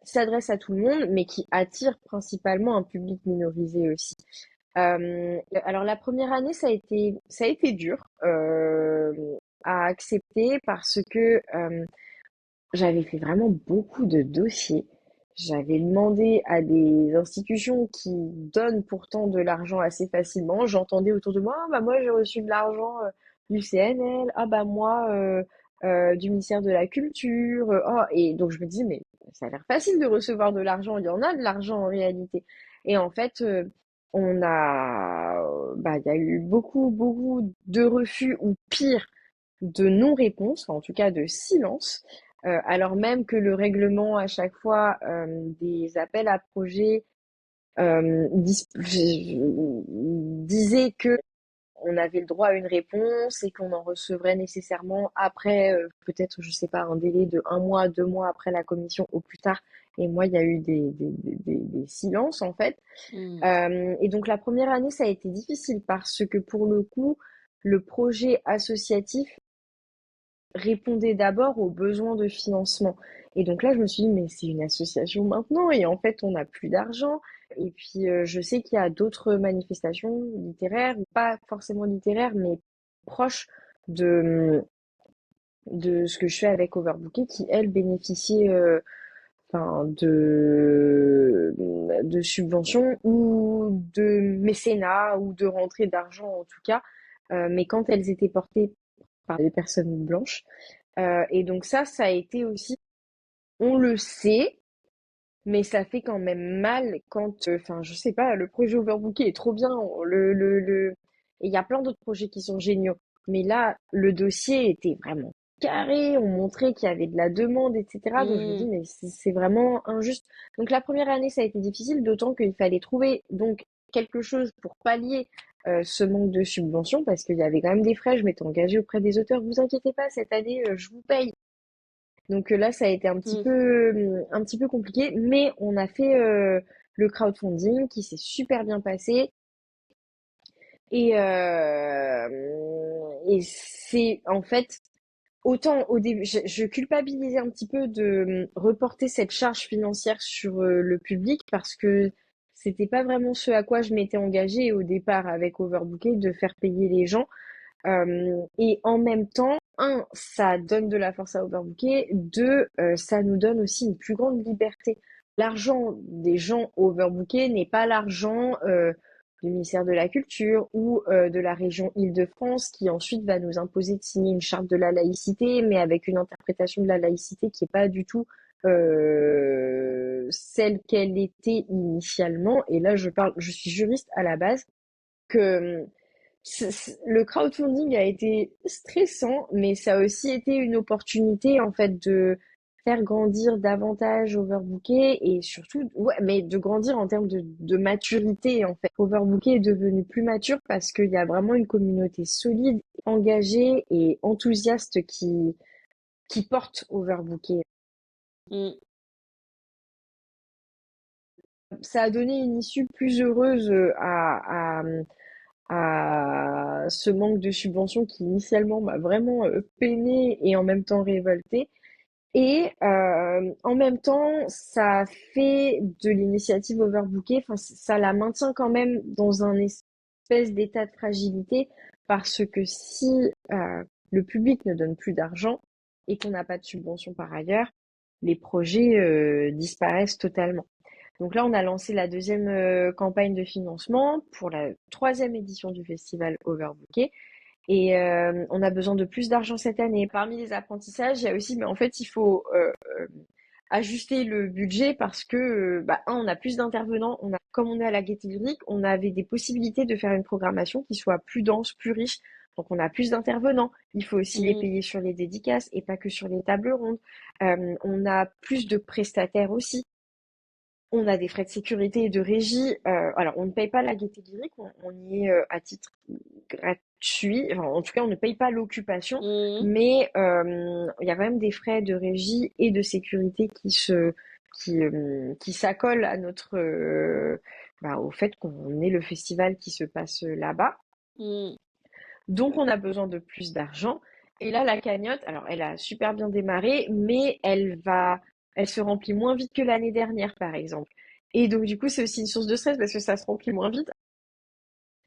s'adresse à tout le monde, mais qui attire principalement un public minorisé aussi. Alors la première année, ça a été dur à accepter parce que j'avais fait vraiment beaucoup de dossiers. J'avais demandé à des institutions qui donnent pourtant de l'argent assez facilement. J'entendais autour de moi, ah, bah moi j'ai reçu de l'argent du CNL, ah bah moi du ministère de la Culture. Oh. Et donc je me dis, mais ça a l'air facile de recevoir de l'argent. Il y en a de l'argent en réalité. Et en fait, il y a eu beaucoup de refus ou pire de non-réponse, en tout cas de silence, alors même que le règlement à chaque fois des appels à projets disait que on avait le droit à une réponse et qu'on en recevrait nécessairement après, peut-être, je sais pas, un délai de 1 mois, 2 mois après la commission au plus tard. Et moi, il y a eu des silences en fait. Mmh. Et donc la première année, ça a été difficile parce que pour le coup, le projet associatif répondait d'abord aux besoins de financement. Et donc là, je me suis dit, mais c'est une association maintenant et en fait, on n'a plus d'argent. Et puis, je sais qu'il y a d'autres manifestations littéraires, ou pas forcément littéraires, mais proches de, de ce que je fais avec Overbooké, qui, elles, bénéficiaient enfin, de subventions ou de mécénat ou de rentrée d'argent en tout cas, mais quand elles étaient portées par des personnes blanches. Et donc ça a été aussi, on le sait, mais ça fait quand même mal quand, enfin, je sais pas, le projet Overbooké est trop bien, et il y a plein d'autres projets qui sont géniaux. Mais là, le dossier était vraiment carré, on montrait qu'il y avait de la demande, etc. Donc je me dis, Mmh. mais c'est vraiment injuste. Donc la première année, ça a été difficile, d'autant qu'il fallait trouver donc quelque chose pour pallier ce manque de subvention, parce qu'il y avait quand même des frais. Je m'étais engagée auprès des auteurs, vous inquiétez pas, cette année, je vous paye. Donc là, ça a été Mmh. un petit peu compliqué, mais on a fait le crowdfunding qui s'est super bien passé. Et c'est en fait, autant au début, je culpabilisais un petit peu de reporter cette charge financière sur le public parce que c'était pas vraiment ce à quoi je m'étais engagée au départ avec Overbooké, de faire payer les gens. Et en même temps, un, ça donne de la force à Overbooké. Deux, ça nous donne aussi une plus grande liberté. L'argent des gens overbookés n'est pas l'argent du ministère de la Culture ou de la région Île-de-France qui ensuite va nous imposer de signer une charte de la laïcité, mais avec une interprétation de la laïcité qui est pas du tout celle qu'elle était initialement. Et là, je suis juriste à la base, que le crowdfunding a été stressant, mais ça a aussi été une opportunité en fait de faire grandir davantage Overbooké et surtout, ouais, mais de grandir en termes de maturité en fait. Overbooké est devenu plus mature parce qu'il y a vraiment une communauté solide, engagée et enthousiaste qui porte Overbooké. Mmh. Ça a donné une issue plus heureuse à ce manque de subventions qui initialement m'a vraiment peinée et en même temps révoltée. Et en même temps, ça fait de l'initiative Overbooké, enfin, ça la maintient quand même dans un espèce d'état de fragilité parce que si le public ne donne plus d'argent et qu'on n'a pas de subvention par ailleurs, les projets disparaissent totalement. Donc là, on a lancé la deuxième campagne de financement pour la troisième édition du festival Overbooké. Et on a besoin de plus d'argent cette année. Parmi les apprentissages, il y a aussi, mais en fait, il faut ajuster le budget parce que, on a plus d'intervenants. Comme on est à la Gaîté Lyrique, on avait des possibilités de faire une programmation qui soit plus dense, plus riche. Donc, on a plus d'intervenants. Il faut aussi les Mmh. payer sur les dédicaces et pas que sur les tables rondes. On a plus de prestataires aussi. On a des frais de sécurité et de régie. Alors, on ne paye pas la Gaîté Lyrique, on y est à titre gratuit. Enfin, en tout cas, on ne paye pas l'occupation, Mmh. mais il y a quand même des frais de régie et de sécurité qui s'accolent à au fait qu'on ait le festival qui se passe là-bas. Mmh. Donc, on a besoin de plus d'argent. Et là, la cagnotte, alors, elle a super bien démarré, mais elle se remplit moins vite que l'année dernière, par exemple. Et donc, du coup, c'est aussi une source de stress parce que ça se remplit moins vite.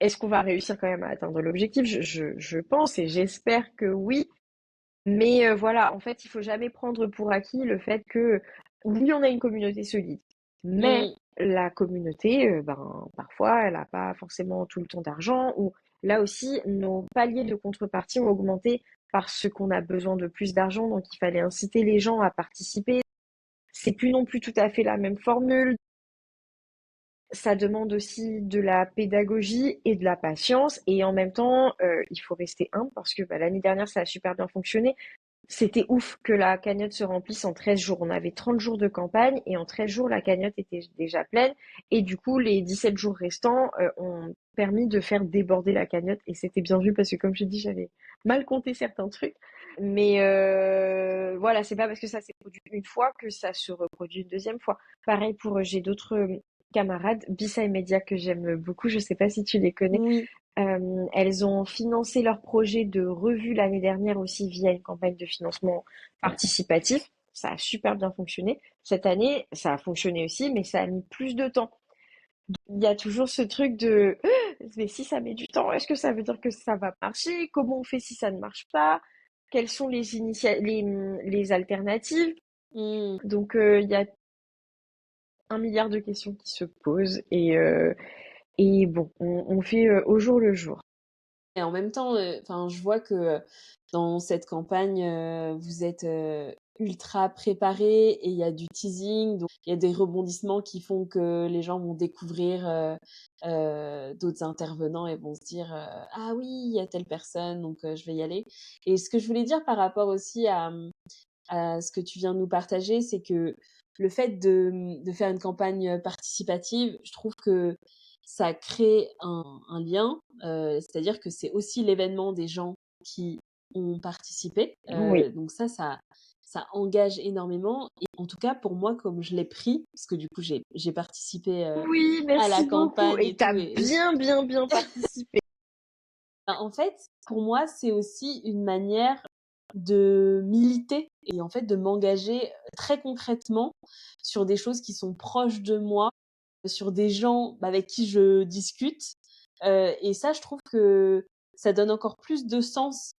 Est-ce qu'on va réussir quand même à atteindre l'objectif? Je pense et j'espère que oui. Mais voilà, en fait, il faut jamais prendre pour acquis le fait que, oui, on a une communauté solide, mais Mmh. la communauté, parfois, elle n'a pas forcément tout le temps d'argent, ou là aussi, nos paliers de contrepartie ont augmenté parce qu'on a besoin de plus d'argent, donc il fallait inciter les gens à participer. C'est plus non plus tout à fait la même formule. Ça demande aussi de la pédagogie et de la patience, et en même temps, il faut rester humble parce que l'année dernière, ça a super bien fonctionné. C'était ouf que la cagnotte se remplisse en 13 jours. On avait 30 jours de campagne et en 13 jours, la cagnotte était déjà pleine. Et du coup, les 17 jours restants ont permis de faire déborder la cagnotte. Et c'était bien vu parce que, comme je dis, j'avais mal compté certains trucs. Mais voilà, c'est pas parce que ça s'est produit une fois que ça se reproduit une deuxième fois. Pareil pour, j'ai d'autres camarades, Bisa et Media, que j'aime beaucoup. Je sais pas si tu les connais. Oui. Elles ont financé leur projet de revue l'année dernière aussi via une campagne de financement participatif. Ça a super bien fonctionné. Cette année, ça a fonctionné aussi, mais ça a mis plus de temps. Il y a toujours ce truc de mais si ça met du temps, est-ce que ça veut dire que ça va marcher? Comment on fait si ça ne marche pas? Quelles sont les alternatives? Mmh. Donc il y a un milliard de questions qui se posent et bon, on fait au jour le jour. Et en même temps, enfin, je vois que, dans cette campagne, vous êtes, ultra préparé et il y a du teasing, donc il y a des rebondissements qui font que les gens vont découvrir d'autres intervenants et vont se dire ah oui, il y a telle personne, donc je vais y aller. Et ce que je voulais dire par rapport aussi à ce que tu viens de nous partager, c'est que le fait de faire une campagne participative, je trouve que ça crée un lien, c'est-à-dire que c'est aussi l'événement des gens qui ont participé. Oui. Donc ça engage énormément. Et en tout cas, pour moi, comme je l'ai pris, parce que du coup, j'ai participé Oui, à la merci beaucoup. campagne Et et t'as tout. bien, bien, bien participé. En fait, pour moi, c'est aussi une manière de militer et en fait de m'engager très concrètement sur des choses qui sont proches de moi, sur des gens avec qui je discute. Et ça, je trouve que ça donne encore plus de sens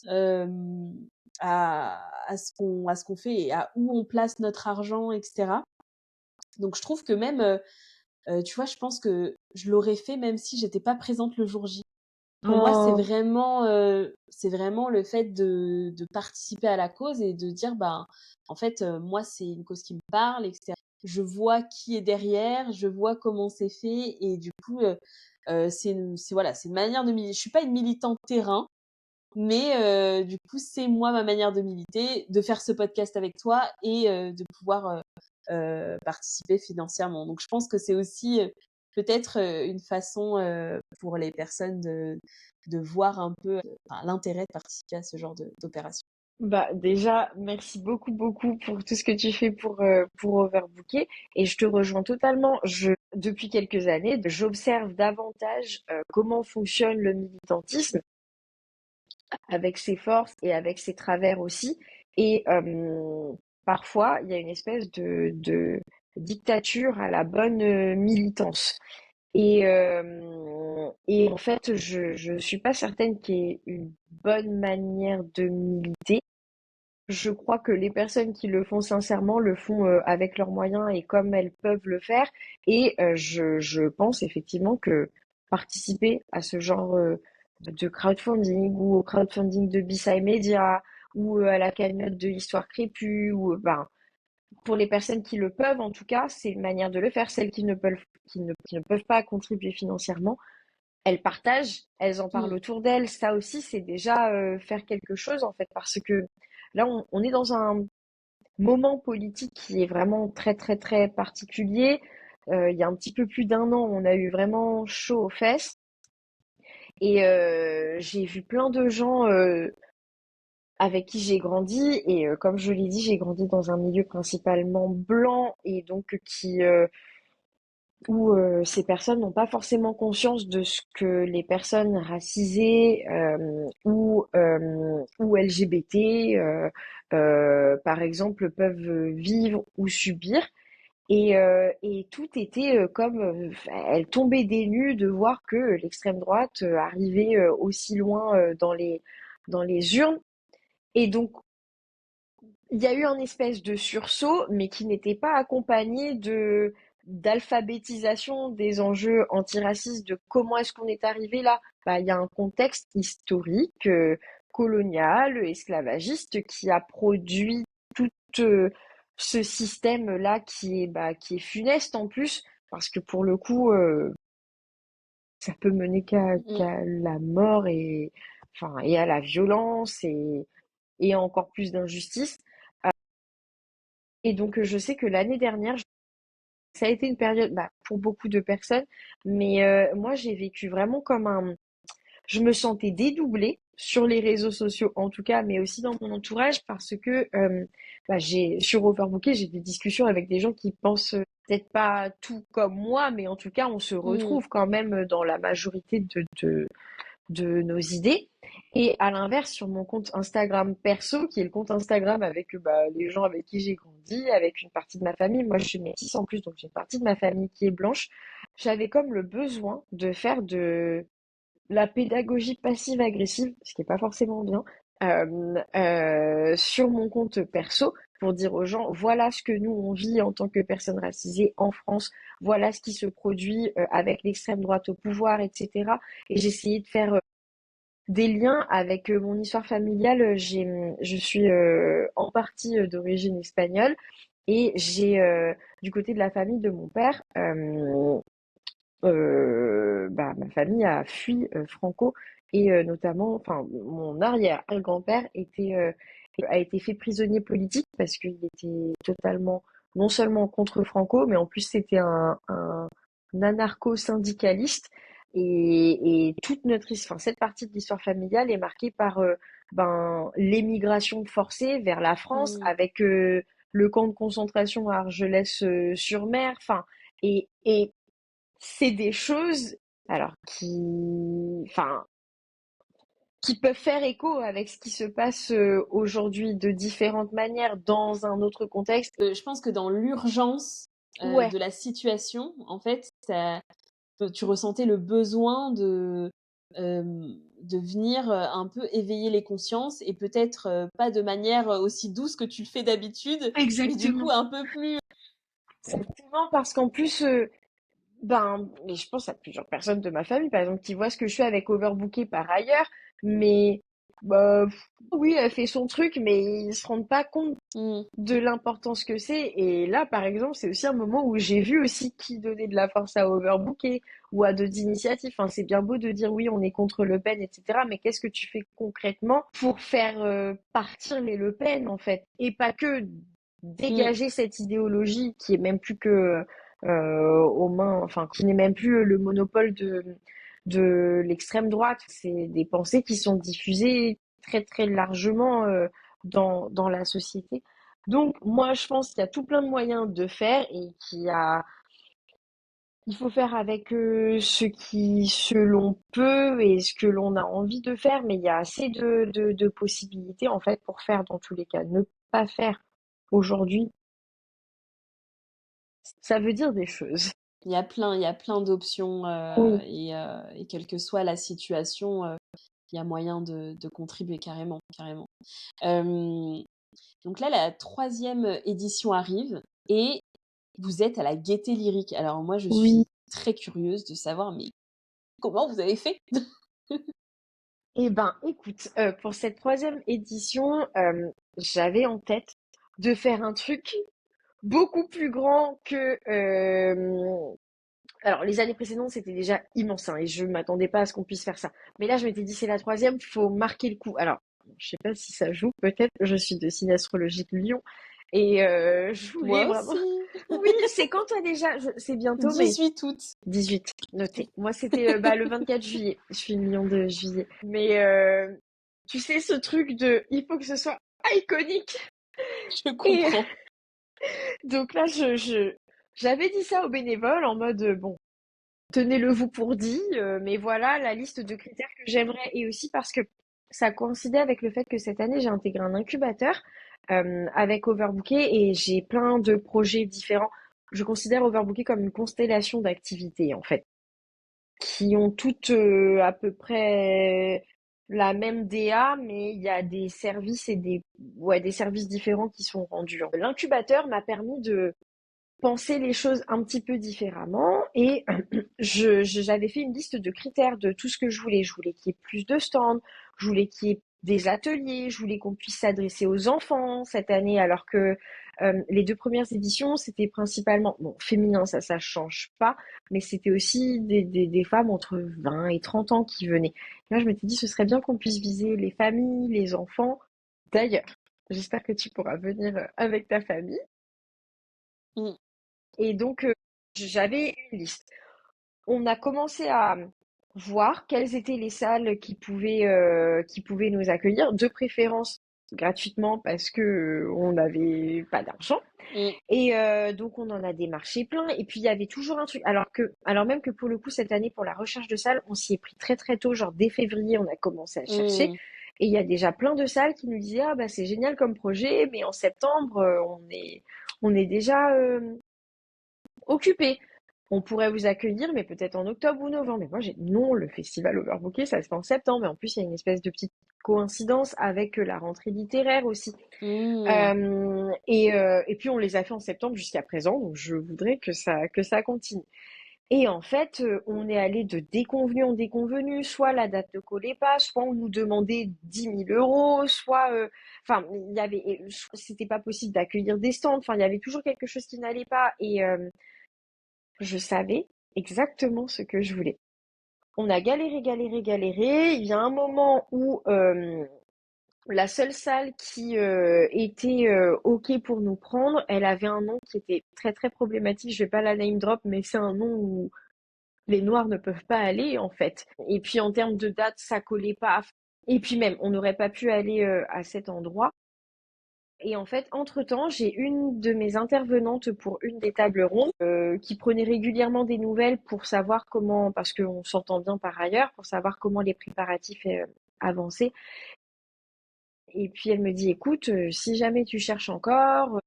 à ce qu'on fait et à où on place notre argent, etc. Donc je trouve que même, tu vois, je pense que je l'aurais fait même si j'étais pas présente le jour J. Pour moi, Oh, c'est vraiment le fait de participer à la cause et de dire, ben, en fait, moi, c'est une cause qui me parle, etc. Je vois qui est derrière, je vois comment c'est fait, et du coup, voilà, c'est une manière de militer. Je suis pas une militante terrain, mais du coup, c'est moi ma manière de militer, de faire ce podcast avec toi et de pouvoir participer financièrement. Donc, je pense que c'est aussi peut-être une façon pour les personnes de voir un peu enfin, l'intérêt de participer à ce genre d'opération. bah déjà, merci beaucoup, beaucoup pour tout ce que tu fais pour Overbooker. Et je te rejoins totalement. Depuis quelques années, j'observe davantage comment fonctionne le militantisme avec ses forces et avec ses travers aussi. Et parfois, il y a une espèce de dictature à la bonne militance. Et en fait, je suis pas certaine qu'il y ait une bonne manière de militer. Je crois que les personnes qui le font sincèrement le font avec leurs moyens et comme elles peuvent le faire. Et je pense effectivement que participer à ce genre de crowdfunding ou au crowdfunding de Bisai Media ou à la cagnotte de l'Histoire crépue ou ben pour les personnes qui le peuvent en tout cas, c'est une manière de le faire. Celles qui ne peuvent pas contribuer financièrement, elles partagent, elles en parlent Mm, autour d'elles. Ça aussi, c'est déjà faire quelque chose en fait, parce que là, on est dans un moment politique qui est vraiment très très très particulier. Il y a un petit peu plus d'un an, on a eu vraiment chaud aux fesses et j'ai vu plein de gens avec qui j'ai grandi et comme je l'ai dit, j'ai grandi dans un milieu principalement blanc et donc où ces personnes n'ont pas forcément conscience de ce que les personnes racisées ou LGBT, par exemple, peuvent vivre ou subir. Et tout était comme elle tombait des nues de voir que l'extrême droite arrivait aussi loin dans les urnes. Et donc il y a eu un espèce de sursaut, mais qui n'était pas accompagné de d'alphabétisation des enjeux antiracistes, de comment est-ce qu'on est arrivé là. Bah, il y a un contexte historique, colonial, esclavagiste, qui a produit tout ce système-là qui est funeste en plus, parce que pour le coup, ça peut mener mm, qu'à la mort enfin, et à la violence et à encore plus d'injustice. Et donc, je sais que l'année dernière, ça a été une période, bah, pour beaucoup de personnes, mais moi, j'ai vécu vraiment comme je me sentais dédoublée sur les réseaux sociaux, en tout cas, mais aussi dans mon entourage, parce que bah, sur Overbooké, j'ai des discussions avec des gens qui pensent peut-être pas tout comme moi, mais en tout cas, on se mm, retrouve quand même dans la majorité de nos idées. Et à l'inverse, sur mon compte Instagram perso, qui est le compte Instagram avec bah, les gens avec qui j'ai grandi, avec une partie de ma famille, moi je suis métisse en plus, donc j'ai une partie de ma famille qui est blanche, j'avais comme le besoin de faire de la pédagogie passive-agressive, ce qui est pas forcément bien, sur mon compte perso pour dire aux gens, voilà ce que nous on vit en tant que personnes racisées en France, voilà ce qui se produit avec l'extrême droite au pouvoir, etc. Et j'essayais de faire des liens avec mon histoire familiale. Je suis en partie d'origine espagnole et j'ai du côté de la famille de mon père, bah, ma famille a fui Franco et notamment, enfin, mon arrière-grand-père a été fait prisonnier politique parce qu'il était totalement, non seulement contre Franco, mais en plus c'était un anarcho-syndicaliste et toute enfin, cette partie de l'histoire familiale est marquée par ben, l'émigration forcée vers la France Mmh. avec le camp de concentration à Argelès-sur-Mer, enfin, et c'est des choses, alors enfin, qui peuvent faire écho avec ce qui se passe aujourd'hui de différentes manières dans un autre contexte. Je pense que dans l'urgence, Ouais, de la situation, en fait, tu ressentais le besoin de venir, un peu éveiller les consciences et peut-être, pas de manière, aussi douce que tu le fais d'habitude, mais du coup exactement. un peu plus Exactement, parce qu'en plus, ben, mais je pense à plusieurs personnes de ma famille, par exemple, qui voient ce que je fais avec Overbooké par ailleurs, mais bah, oui, elle fait son truc, mais ils se rendent pas compte mmh, de l'importance que c'est. Et là, par exemple, c'est aussi un moment où j'ai vu aussi qui donnait de la force à Overbooké ou à d'autres initiatives. Enfin, c'est bien beau de dire oui, on est contre Le Pen, etc. Mais qu'est-ce que tu fais concrètement pour faire partir les Le Pen, en fait? Et pas que mmh. dégager cette idéologie qui est même plus que aux mains, enfin, qui n'est même plus le monopole de l'extrême droite. C'est des pensées qui sont diffusées très, très largement dans la société. Donc, moi, je pense qu'il y a tout plein de moyens de faire et il faut faire avec ce l'on peut et ce que l'on a envie de faire, mais il y a assez de possibilités, en fait, pour faire dans tous les cas. Ne pas faire aujourd'hui, ça veut dire des choses. Il y a plein d'options, Oui, et quelle que soit la situation, il y a moyen de contribuer carrément, carrément. Hem, donc là, la troisième édition arrive et vous êtes à la Gaîté Lyrique. Alors moi, je oui. suis très curieuse de savoir, mais comment vous avez fait? Eh ben, écoute, pour cette troisième édition, j'avais en tête de faire un truc beaucoup plus grand que, alors, les années précédentes, c'était déjà immense, hein, et je m'attendais pas à ce qu'on puisse faire ça. Mais là, je m'étais dit, c'est la troisième, faut marquer le coup. Alors, je sais pas si ça joue, peut-être. Je suis de signe astrologique Lion, et je voulais Moi vraiment. aussi! Oui, c'est quand toi déjà? C'est bientôt, mais 18 août. 18, noté. Moi, c'était bah, le 24 juillet. Je suis une Lion de juillet. Mais tu sais, ce truc de, il faut que ce soit iconique. Je Et comprends. donc là, j'avais dit ça aux bénévoles en mode, bon, tenez-le vous pour dit, mais voilà la liste de critères que j'aimerais et aussi parce que ça coïncidait avec le fait que cette année j'ai intégré un incubateur avec Overbooké et j'ai plein de projets différents. Je considère Overbooké comme une constellation d'activités en fait, qui ont toutes à peu près la même DA, mais il y a des services et des services différents qui sont rendus. L'incubateur m'a permis de penser les choses un petit peu différemment et j'avais fait une liste de critères de tout ce que je voulais. Je voulais qu'il y ait plus de stands, je voulais qu'il y ait des ateliers, je voulais qu'on puisse s'adresser aux enfants cette année, alors que les deux premières éditions, c'était principalement, bon, féminin, ça change pas, mais c'était aussi des femmes entre 20 et 30 ans qui venaient. Là, je m'étais dit, ce serait bien qu'on puisse viser les familles, les enfants. D'ailleurs, j'espère que tu pourras venir avec ta famille. Mmh. Et donc, j'avais une liste. On a commencé à voir quelles étaient les salles qui pouvaient nous accueillir, de préférence gratuitement parce que on n'avait pas d'argent. Mmh. Et donc, on en a démarché plein. Et puis, il y avait toujours un truc. Alors même que pour le coup, cette année, pour la recherche de salles, on s'y est pris très très tôt, genre dès février, on a commencé à chercher. Mmh. Et il y a déjà plein de salles qui nous disaient, ah bah c'est génial comme projet, mais en septembre, on est déjà occupé. On pourrait vous accueillir, mais peut-être en octobre ou novembre. Mais moi, j'ai non, le festival Overbooké, ça se fait en septembre. Et en plus, il y a une espèce de petite coïncidence avec la rentrée littéraire aussi. Mmh. Et puis, on les a fait en septembre jusqu'à présent. Donc, je voudrais que ça continue. Et en fait, on est allé de déconvenu en déconvenu. Soit la date ne collait pas, soit on nous demandait 10 000 euros, soit, enfin, il y avait, c'était pas possible d'accueillir des stands. Enfin, il y avait toujours quelque chose qui n'allait pas. Et je savais exactement ce que je voulais. On a galéré, galéré, galéré. Il y a un moment où la seule salle qui était OK pour nous prendre, elle avait un nom qui était très très problématique. Je vais pas la name drop, mais c'est un nom où les noirs ne peuvent pas aller en fait. Et puis en termes de date, ça collait pas. Et puis même, on n'aurait pas pu aller à cet endroit. Et en fait, entre-temps, j'ai une de mes intervenantes pour une des tables rondes qui prenait régulièrement des nouvelles pour savoir comment, parce qu'on s'entend bien par ailleurs, pour savoir comment les préparatifs avançaient. Et puis elle me dit, écoute, si jamais tu cherches encore,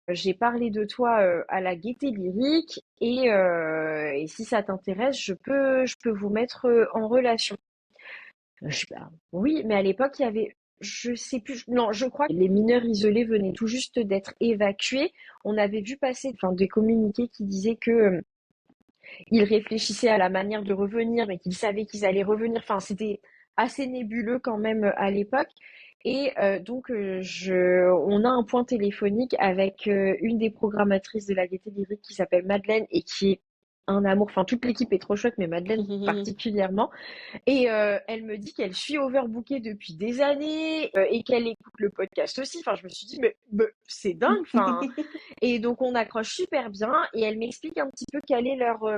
j'ai parlé de toi à la Gaieté Lyrique et si ça t'intéresse, je peux vous mettre en relation. Je dis, bah, oui, mais à l'époque, il y avait, je sais plus, non, je crois que les mineurs isolés venaient tout juste d'être évacués. On avait vu passer, enfin, des communiqués qui disaient que ils réfléchissaient à la manière de revenir, mais qu'ils savaient qu'ils allaient revenir. Enfin, c'était assez nébuleux quand même à l'époque. Et donc, on a un point téléphonique avec une des programmatrices de la Gaieté Lyrique qui s'appelle Madeleine et qui est un amour. Enfin, toute l'équipe est trop chouette, mais Madeleine particulièrement. Et elle me dit qu'elle suit Overbookée depuis des années et qu'elle écoute le podcast aussi. Enfin, je me suis dit, mais c'est dingue. Enfin, et donc on accroche super bien et elle m'explique un petit peu quelle est leur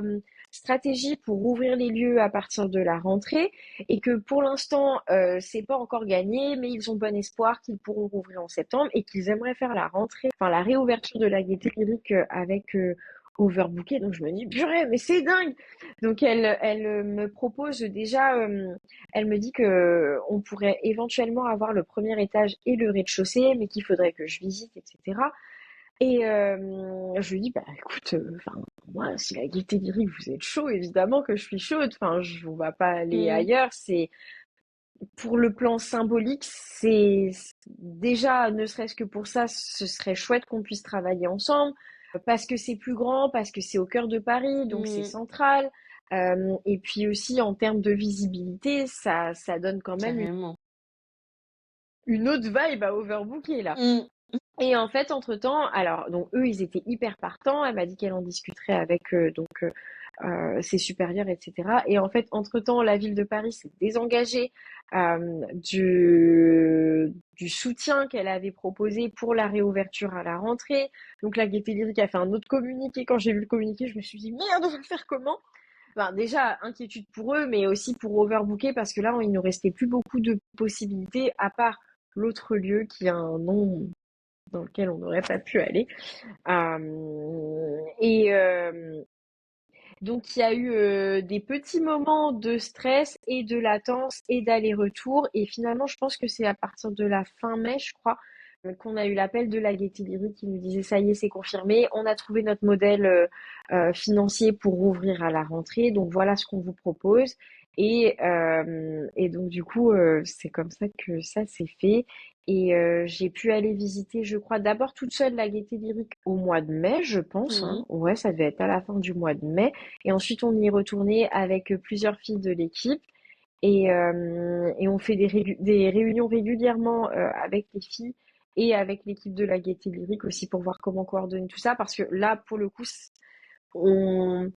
stratégie pour ouvrir les lieux à partir de la rentrée et que pour l'instant c'est pas encore gagné, mais ils ont bon espoir qu'ils pourront rouvrir en septembre et qu'ils aimeraient faire la rentrée, enfin la réouverture de la Gaieté Lyrique avec Overbooké. Donc je me dis purée, mais c'est dingue. Donc elle me propose déjà, elle me dit que on pourrait éventuellement avoir le premier étage et le rez-de-chaussée, mais qu'il faudrait que je visite, etc. Et je lui dis, bah écoute, enfin, moi, si la Gaieté Lyrique, vous êtes chaud, évidemment que je suis chaude. Enfin, on va pas aller Mmh. ailleurs. C'est pour le plan symbolique, c'est déjà, ne serait-ce que pour ça, ce serait chouette qu'on puisse travailler ensemble, parce que c'est plus grand, parce que c'est au cœur de Paris, donc c'est Mmh. central. Et puis aussi en termes de visibilité, ça donne quand même Carrément. une autre vibe à Overbooké là. Mmh. Et en fait, entre-temps, alors, donc eux, ils étaient hyper partants. Elle m'a dit qu'elle en discuterait avec ses supérieurs, etc. Et en fait, entre-temps, la ville de Paris s'est désengagée du soutien qu'elle avait proposé pour la réouverture à la rentrée. Donc la Gaieté Lyrique a fait un autre communiqué. Quand j'ai vu le communiqué, je me suis dit, merde, on va le faire comment? Enfin, déjà, inquiétude pour eux, mais aussi pour Overbooker, parce que là, il ne restait plus beaucoup de possibilités, à part l'autre lieu qui a un nom dans lequel on n'aurait pas pu aller. Et donc, il y a eu des petits moments de stress et de latence et d'aller-retour. Et finalement, je pense que c'est à partir de la fin mai, je crois, qu'on a eu l'appel de la Gaieté Lyrique qui nous disait, ça y est, c'est confirmé. On a trouvé notre modèle financier pour rouvrir à la rentrée. Donc, voilà ce qu'on vous propose. Et donc, du coup, c'est comme ça que ça s'est fait. Et j'ai pu aller visiter, je crois, d'abord toute seule la Gaieté Lyrique au mois de mai, je pense, hein. Mmh. Ouais, ça devait être à la fin du mois de mai. Et ensuite, on y est retourné avec plusieurs filles de l'équipe. Et on fait des réunions régulièrement avec les filles et avec l'équipe de la Gaieté Lyrique aussi pour voir comment coordonner tout ça. Parce que là, pour le coup, on,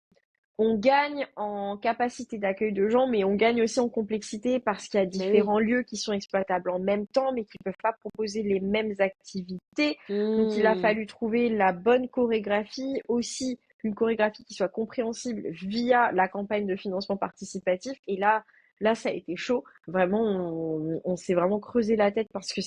on gagne en capacité d'accueil de gens, mais on gagne aussi en complexité parce qu'il y a Beh oui. différents lieux qui sont exploitables en même temps, mais qui ne peuvent pas proposer les mêmes activités. Donc, il a Mmh. fallu trouver la bonne chorégraphie, aussi une chorégraphie qui soit compréhensible via la campagne de financement participatif. Et là, ça a été chaud. Vraiment, on s'est vraiment creusé la tête parce que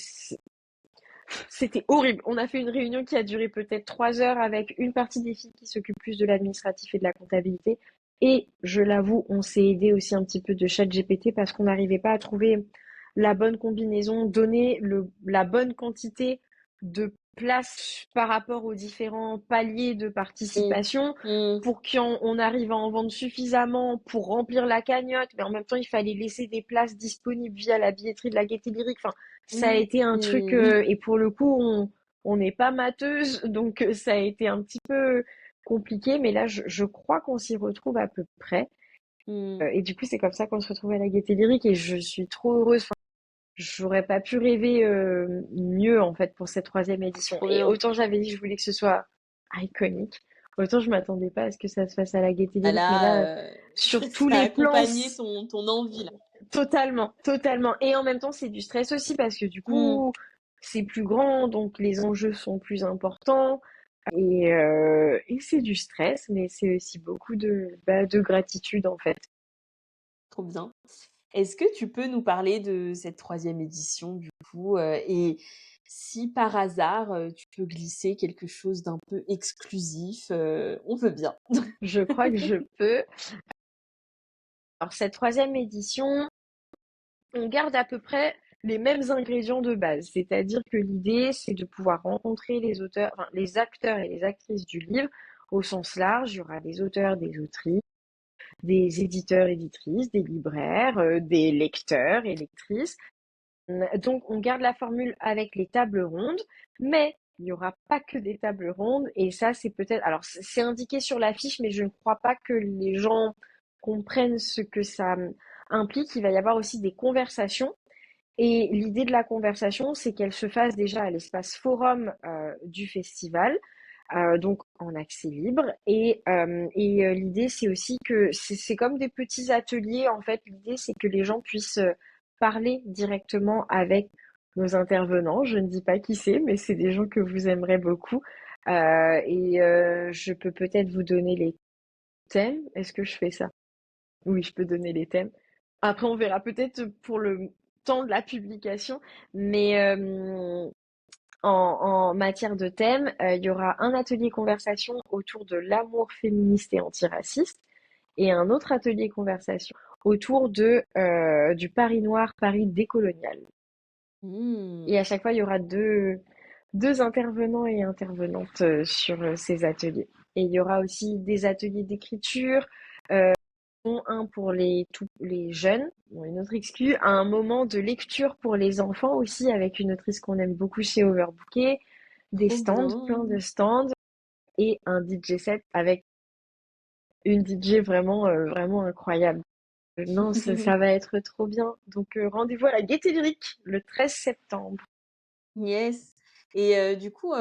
c'était horrible. On a fait une réunion qui a duré peut-être 3 heures avec une partie des filles qui s'occupent plus de l'administratif et de la comptabilité. Et je l'avoue, on s'est aidé aussi un petit peu de ChatGPT parce qu'on n'arrivait pas à trouver la bonne combinaison, donner la bonne quantité de places par rapport aux différents paliers de Mmh. participation Mmh. pour qu'on arrive à en vendre suffisamment pour remplir la cagnotte, mais en même temps, il fallait laisser des places disponibles via la billetterie de la Gaieté Lyrique. Enfin, ça a été un truc, Mmh. et pour le coup, on n'est pas mateuse, donc ça a été un petit peu compliqué, mais là, je crois qu'on s'y retrouve à peu près. Mmh. Et du coup, c'est comme ça qu'on se retrouve à la Gaîté Lyrique et je suis trop heureuse. Enfin, j'aurais pas pu rêver mieux en fait pour cette troisième édition. Trop Et bien. autant j'avais dit que je voulais que ce soit iconique, autant je m'attendais pas à ce que ça se fasse à la Gaîté Ah Lyrique. Mais là, là, sur tous ça a les plans, accompagné ton envie là. totalement, totalement. Et en même temps, c'est du stress aussi parce que du Mmh. coup, c'est plus grand, donc les enjeux sont plus importants. Et c'est du stress, mais c'est aussi beaucoup de gratitude en fait. Trop bien. Est-ce que tu peux nous parler de cette troisième édition du coup, et si par hasard, tu peux glisser quelque chose d'un peu exclusif, on veut bien. Je crois que je peux. Alors cette troisième édition, on garde à peu près les mêmes ingrédients de base, c'est-à-dire que l'idée, c'est de pouvoir rencontrer les auteurs, enfin, les acteurs et les actrices du livre au sens large. Il y aura des auteurs, des autrices, des éditeurs, éditrices, des libraires, des lecteurs et lectrices. Donc, on garde la formule avec les tables rondes, mais il n'y aura pas que des tables rondes. Et ça, c'est peut-être, alors c'est indiqué sur l'affiche, mais je ne crois pas que les gens comprennent ce que ça implique. Il va y avoir aussi des conversations. Et l'idée de la conversation, c'est qu'elle se fasse déjà à l'espace forum du festival, donc en accès libre. Et l'idée, c'est aussi que c'est comme des petits ateliers. En fait, l'idée, c'est que les gens puissent parler directement avec nos intervenants. Je ne dis pas qui c'est, mais c'est des gens que vous aimerez beaucoup. Je peux peut-être vous donner les thèmes. Est-ce que je fais ça? Oui, je peux donner les thèmes. Après, on verra peut-être pour le temps de la publication, mais en matière de thème, il y aura un atelier conversation autour de l'amour féministe et antiraciste et un autre atelier conversation autour du Paris noir, Paris décolonial. Et Mmh. à chaque fois, il y aura deux intervenants et intervenantes sur ces ateliers. Et il y aura aussi des ateliers d'écriture, un pour les jeunes, bon, une autre exclue, un moment de lecture pour les enfants aussi, avec une autrice qu'on aime beaucoup chez Overbooké, des Trop stands, plein bien. de stands, et un DJ set avec une DJ vraiment incroyable. Non, ça va être trop bien. Donc rendez-vous à la Gaîté Lyrique le 13 septembre. Yes, et du coup,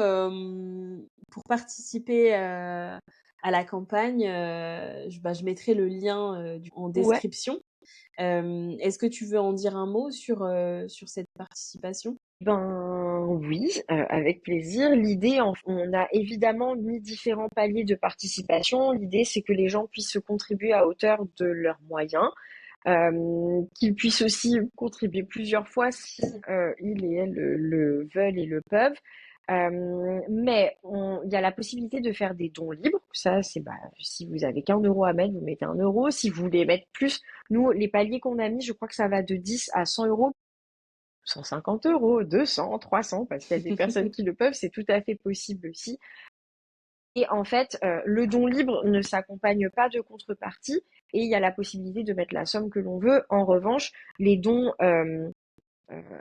pour participer, à la campagne, je mettrai le lien, en Ouais. description. Est-ce que tu veux en dire un mot sur cette participation? Ben oui, avec plaisir. L'idée, on a évidemment mis différents paliers de participation. L'idée, c'est que les gens puissent contribuer à hauteur de leurs moyens. Qu'ils puissent aussi contribuer plusieurs fois si ils et elles le veulent et le peuvent. Mais il y a la possibilité de faire des dons libres. Ça, c'est bah, si vous avez qu'1 € à mettre, vous mettez 1 €. Si vous voulez mettre plus, nous, les paliers qu'on a mis, je crois que ça va de 10 à 100 €, 150 €, 200, 300, parce qu'il y a des personnes qui le peuvent, c'est tout à fait possible aussi. Et en fait, le don libre ne s'accompagne pas de contrepartie et il y a la possibilité de mettre la somme que l'on veut. En revanche, les dons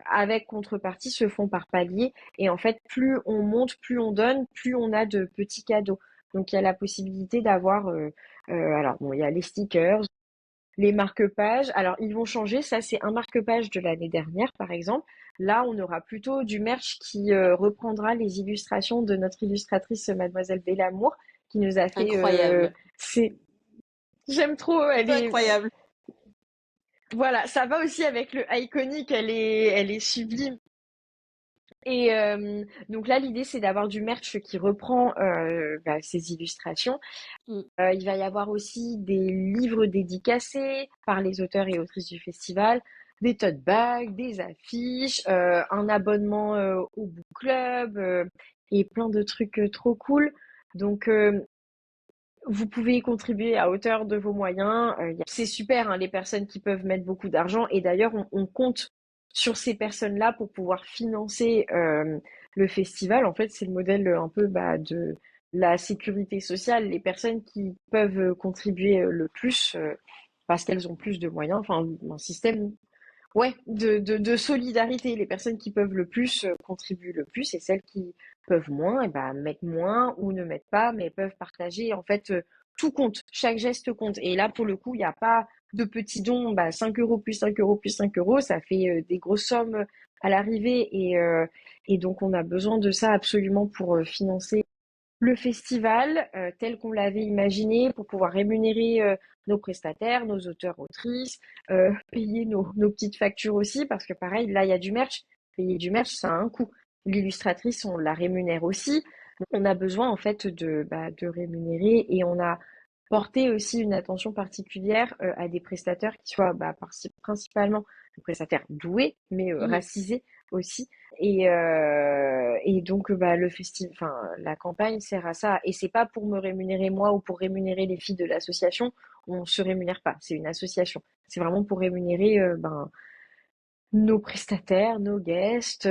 avec contrepartie se font par palier et en fait, plus on monte, plus on donne, plus on a de petits cadeaux. Donc il y a la possibilité d'avoir, alors bon, il y a les stickers, les marque-pages. Alors ils vont changer. Ça, c'est un marque-page de l'année dernière, par exemple. Là, on aura plutôt du merch qui reprendra les illustrations de notre illustratrice Mademoiselle Bellamour, qui nous a fait. Incroyable, C'est, j'aime trop. Elle c'est est, incroyable. voilà, ça va aussi avec le iconique. Elle est sublime. Et donc là, l'idée, c'est d'avoir du merch qui reprend ces illustrations. Mmh. Il va y avoir aussi des livres dédicacés par les auteurs et autrices du festival, des tote bags, des affiches, un abonnement au book club et plein de trucs trop cool. Donc, vous pouvez contribuer à hauteur de vos moyens. C'est super, hein, les personnes qui peuvent mettre beaucoup d'argent. Et d'ailleurs, on compte sur ces personnes-là pour pouvoir financer le festival. En fait, c'est le modèle un peu de la sécurité sociale. Les personnes qui peuvent contribuer le plus parce qu'elles ont plus de moyens. Enfin, un système ouais, de solidarité. Les personnes qui peuvent le plus contribuent le plus et celles qui peuvent moins, et ben, mettent moins ou ne mettent pas, mais peuvent partager. En fait, tout compte. Chaque geste compte. Et là, pour le coup, il n'y a pas de petits dons. Bah, 5 euros plus 5 euros plus 5 euros, ça fait des grosses sommes à l'arrivée. Et donc, on a besoin de ça absolument pour financer le festival tel qu'on l'avait imaginé pour pouvoir rémunérer nos prestataires, nos auteurs-autrices, payer nos petites factures aussi, parce que pareil, là, il y a du merch. Payer du merch, ça a un coût. L'illustratrice, on la rémunère aussi. Donc, on a besoin en fait de rémunérer et on a porté aussi une attention particulière à des prestataires qui soient principalement des prestataires doués, mais Mmh. racisés aussi. Et donc, le festival, enfin, la campagne sert à ça. Et c'est pas pour me rémunérer moi ou pour rémunérer les filles de l'association. On se rémunère pas. C'est une association. C'est vraiment pour rémunérer nos prestataires, nos guests,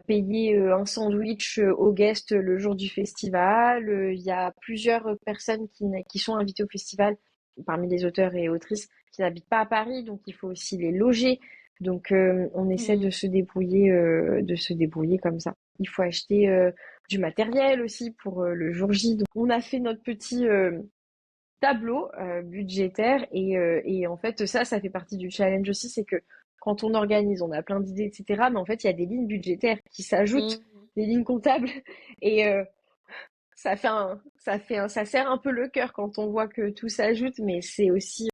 payer un sandwich aux guests le jour du festival. Il y a plusieurs personnes qui sont invitées au festival, parmi les auteurs et autrices, qui n'habitent pas à Paris, donc il faut aussi les loger. Donc on essaie Mmh. de se débrouiller comme ça. Il faut acheter du matériel aussi pour le jour J. Donc on a fait notre petit tableau budgétaire et en fait ça fait partie du challenge aussi, c'est que quand on organise, on a plein d'idées, etc. Mais en fait, il y a des lignes budgétaires qui s'ajoutent, Mmh. des lignes comptables, et ça serre un peu le cœur quand on voit que tout s'ajoute, mais c'est aussi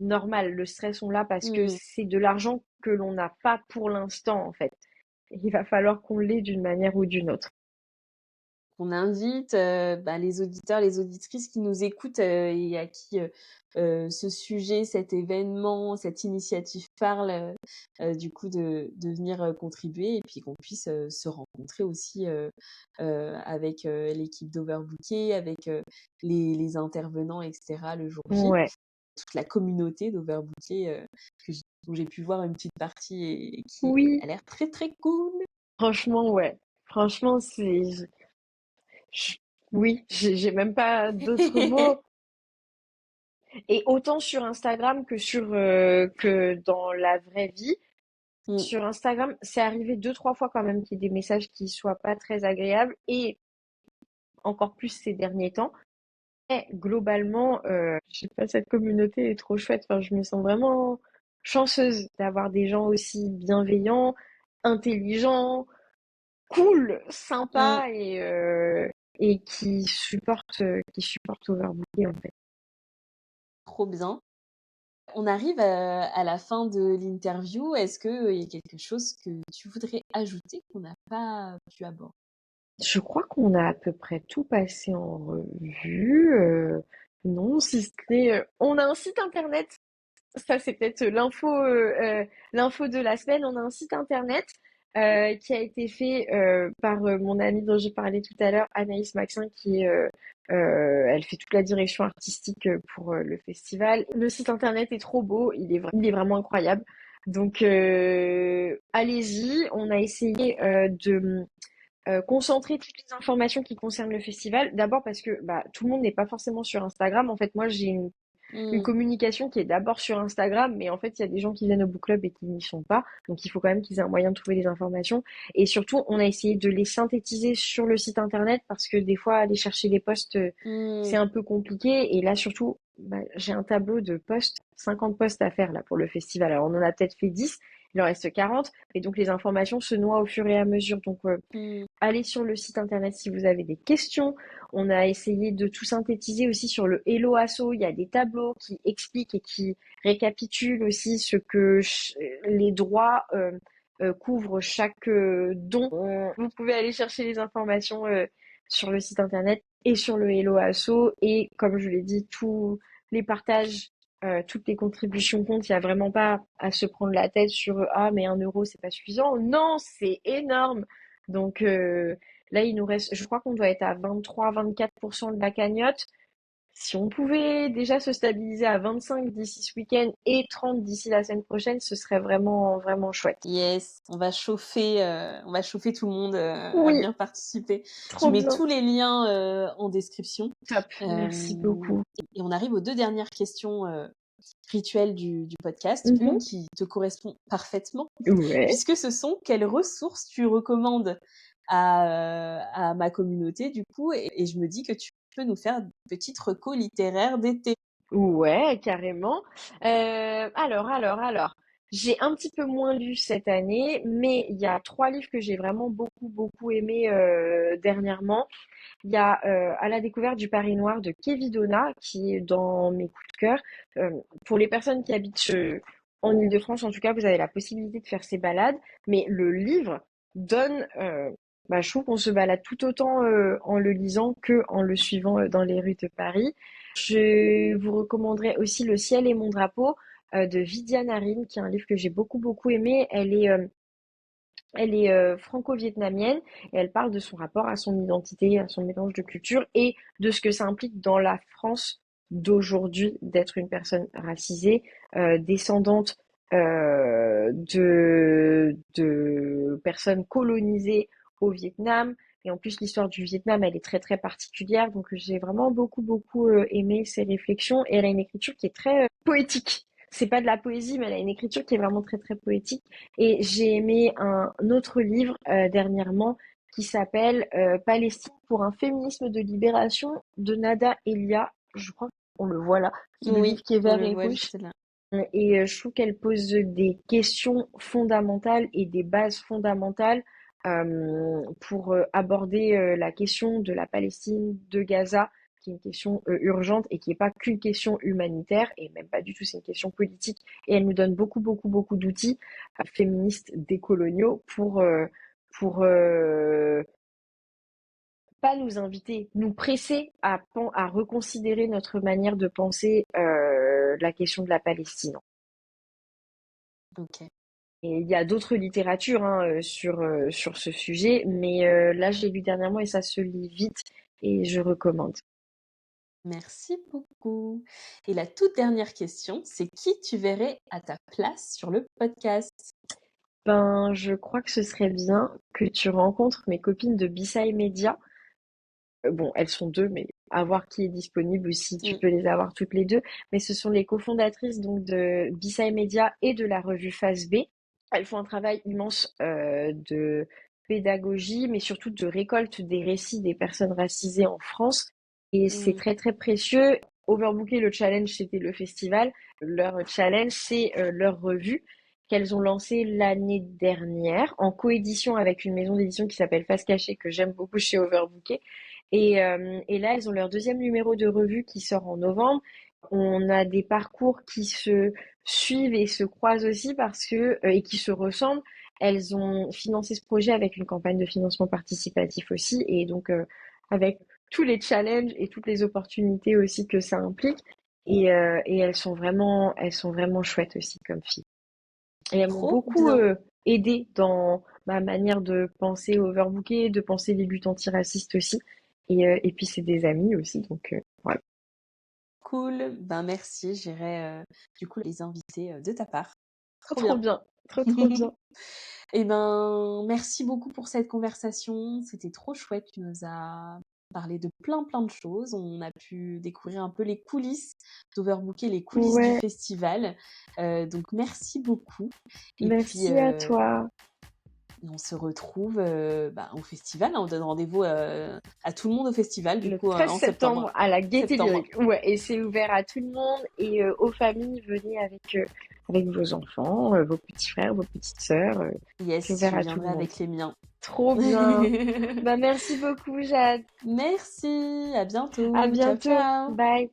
normal. Le stress, on l'a parce que Mmh. c'est de l'argent que l'on n'a pas pour l'instant, en fait. Et il va falloir qu'on l'ait d'une manière ou d'une autre. On invite, les auditeurs, les auditrices qui nous écoutent, et à qui, ce sujet, cet événement, cette initiative parle, du coup de venir, contribuer et puis qu'on puisse, se rencontrer aussi, avec, l'équipe d'Overbooké, avec, les intervenants et cetera le jour J. Ouais, Toute la communauté d'Overbooké, dont j'ai pu voir une petite partie et qui oui, a l'air très, très cool. franchement, ouais. Franchement, je- oui, j'ai même pas d'autres mots. Et autant sur Instagram que dans la vraie vie. Mmh. Sur Instagram, c'est arrivé deux, trois fois quand même qu'il y ait des messages qui soient pas très agréables et encore plus ces derniers temps. Mais globalement, je sais pas, cette communauté est trop chouette. Enfin, je me sens vraiment chanceuse d'avoir des gens aussi bienveillants, intelligents, cool, Mmh. sympas et qui supportent Overbooké en fait. Trop bien. On arrive à la fin de l'interview. Est-ce qu'il y a quelque chose que tu voudrais ajouter qu'on n'a pas pu aborder? Je crois qu'on a à peu près tout passé en revue. Non, si ce n'est, on a un site internet. Ça, c'est peut-être l'info de la semaine. On a un site internet qui a été fait par mon amie dont j'ai parlé tout à l'heure, Anaïs Maxin, elle fait toute la direction artistique pour le festival. Le site internet est trop beau, il est vraiment incroyable. Donc, allez-y. On a essayé de concentrer toutes les informations qui concernent le festival. D'abord parce que tout le monde n'est pas forcément sur Instagram. En fait, moi, j'ai une Mmh. communication qui est d'abord sur Instagram, mais en fait, il y a des gens qui viennent au book club et qui n'y sont pas. Donc, il faut quand même qu'ils aient un moyen de trouver les informations. Et surtout, on a essayé de les synthétiser sur le site internet parce que des fois, aller chercher les posts, c'est Mmh. un peu compliqué. Et là, surtout, j'ai un tableau de posts, 50 posts à faire là pour le festival. Alors, on en a peut-être fait 10, il en reste 40. Et donc, les informations se noient au fur et à mesure. Donc, Mmh. allez sur le site internet si vous avez des questions. On a essayé de tout synthétiser aussi sur le Hello Asso. Il y a des tableaux qui expliquent et qui récapitulent aussi ce que les droits couvrent chaque don. Vous pouvez aller chercher les informations sur le site internet et sur le Hello Asso. Et comme je l'ai dit, tous les partages, toutes les contributions comptent. Il n'y a vraiment pas à se prendre la tête sur ah mais 1 euro c'est pas suffisant. Non, c'est énorme. Donc là, il nous reste, je crois qu'on doit être à 23-24% de la cagnotte. Si on pouvait déjà se stabiliser à 25 d'ici ce week-end et 30 d'ici la semaine prochaine, ce serait vraiment, vraiment chouette. Yes, on va chauffer tout le monde, à Oui, bien participer. Je trop mets bien. tous les liens, en description. Top. Merci Hem beaucoup. et on arrive aux 2 dernières questions, rituels du podcast, une Mhm. qui te correspond parfaitement, Ouais. puisque ce sont quelles ressources tu recommandes à ma communauté du coup, et je me dis que tu peux nous faire une petite reco littéraire d'été. Ouais, carrément. Alors. J'ai un petit peu moins lu cette année, mais il y a trois livres que j'ai vraiment beaucoup aimé dernièrement. Il y a À la découverte du Paris Noir de Kevin Donna, qui est dans mes coups de cœur. Euh, pour les personnes qui habitent en Île-de-France, en tout cas, vous avez la possibilité de faire ces balades, mais le livre donne, je trouve qu'on se balade tout autant en le lisant que en le suivant dans les rues de Paris. Je vous recommanderais aussi Le ciel est mon drapeau de Vidya Naren, qui est un livre que j'ai beaucoup aimé. Elle est franco-vietnamienne et elle parle de son rapport à son identité, à son mélange de culture et de ce que ça implique dans la France d'aujourd'hui d'être une personne racisée, descendante de personnes colonisées au Vietnam. Et en plus, l'histoire du Vietnam, elle est très particulière. Donc, j'ai vraiment beaucoup aimé ses réflexions. Et elle a une écriture qui est très poétique. C'est pas de la poésie, mais elle a une écriture qui est vraiment très poétique. Et j'ai aimé un autre livre dernièrement qui s'appelle Palestine pour un féminisme de libération de Nada Elia. Je crois qu'on le voit là. C'est le livre Oui, qui est on vert le et voit rouge. juste là. Et je trouve qu'elle pose des questions fondamentales et des bases fondamentales pour aborder la question de la Palestine, de Gaza, qui est une question urgente et qui n'est pas qu'une question humanitaire, et même pas du tout, c'est une question politique. Et elle nous donne beaucoup d'outils féministes décoloniaux pour pas nous inviter, nous presser à reconsidérer notre manière de penser la question de la Palestine. Ok. Et il y a d'autres littératures hein, sur ce sujet, mais là, je l'ai lu dernièrement et ça se lit vite et je recommande. Merci beaucoup. Et la toute dernière question, c'est qui tu verrais à ta place sur le podcast? Ben, je crois que ce serait bien que tu rencontres mes copines de Bissai Media. Bon, elles sont deux, mais à voir qui est disponible ou si tu Mm. peux les avoir toutes les deux. Mais ce sont les cofondatrices donc de Bissai Media et de la revue Phase B. Elles font un travail immense de pédagogie, mais surtout de récolte des récits des personnes racisées en France. Et c'est Mm. très précieux. Overbooker, le challenge, c'était le festival. Leur challenge, c'est leur revue qu'elles ont lancée l'année dernière en coédition avec une maison d'édition qui s'appelle Face Cachée, que j'aime beaucoup chez Overbooker. Et là, elles ont leur deuxième numéro de revue qui sort en novembre. On a des parcours qui se suivent et se croisent aussi parce que et qui se ressemblent. Elles ont financé ce projet avec une campagne de financement participatif aussi, et donc avec tous les challenges et toutes les opportunités aussi que ça implique. Et elles sont vraiment chouettes aussi comme filles. Et elles m'ont Trop beaucoup bien. aidée dans ma manière de penser overbooké, de penser les luttes antiracistes aussi. Et puis c'est des amis aussi, donc voilà. Cool. Ben merci. J'irai du coup les inviter de ta part. Trop Trop bien. bien, trop bien. Eh ben, merci beaucoup pour cette conversation. C'était trop chouette. Tu nous as parlé de plein de choses. On a pu découvrir un peu les coulisses d'Overbooker, les coulisses du Ouais, festival. Donc, merci beaucoup. Et puis, merci à toi. on se retrouve au festival, hein. On donne rendez-vous à tout le monde au festival, du Le coup, 13 en septembre septembre. à la Gaîté Septembre. Lyrique. Ouais, et c'est ouvert à tout le monde et aux familles, venez avec vos enfants, vos petits frères, vos petites sœurs. C'est Yes, ouvert je à tout le viendrai monde. avec les miens. Trop bien. Bah merci beaucoup, Jade. Merci, à À bientôt. Ciao, bientôt. ciao. Bye.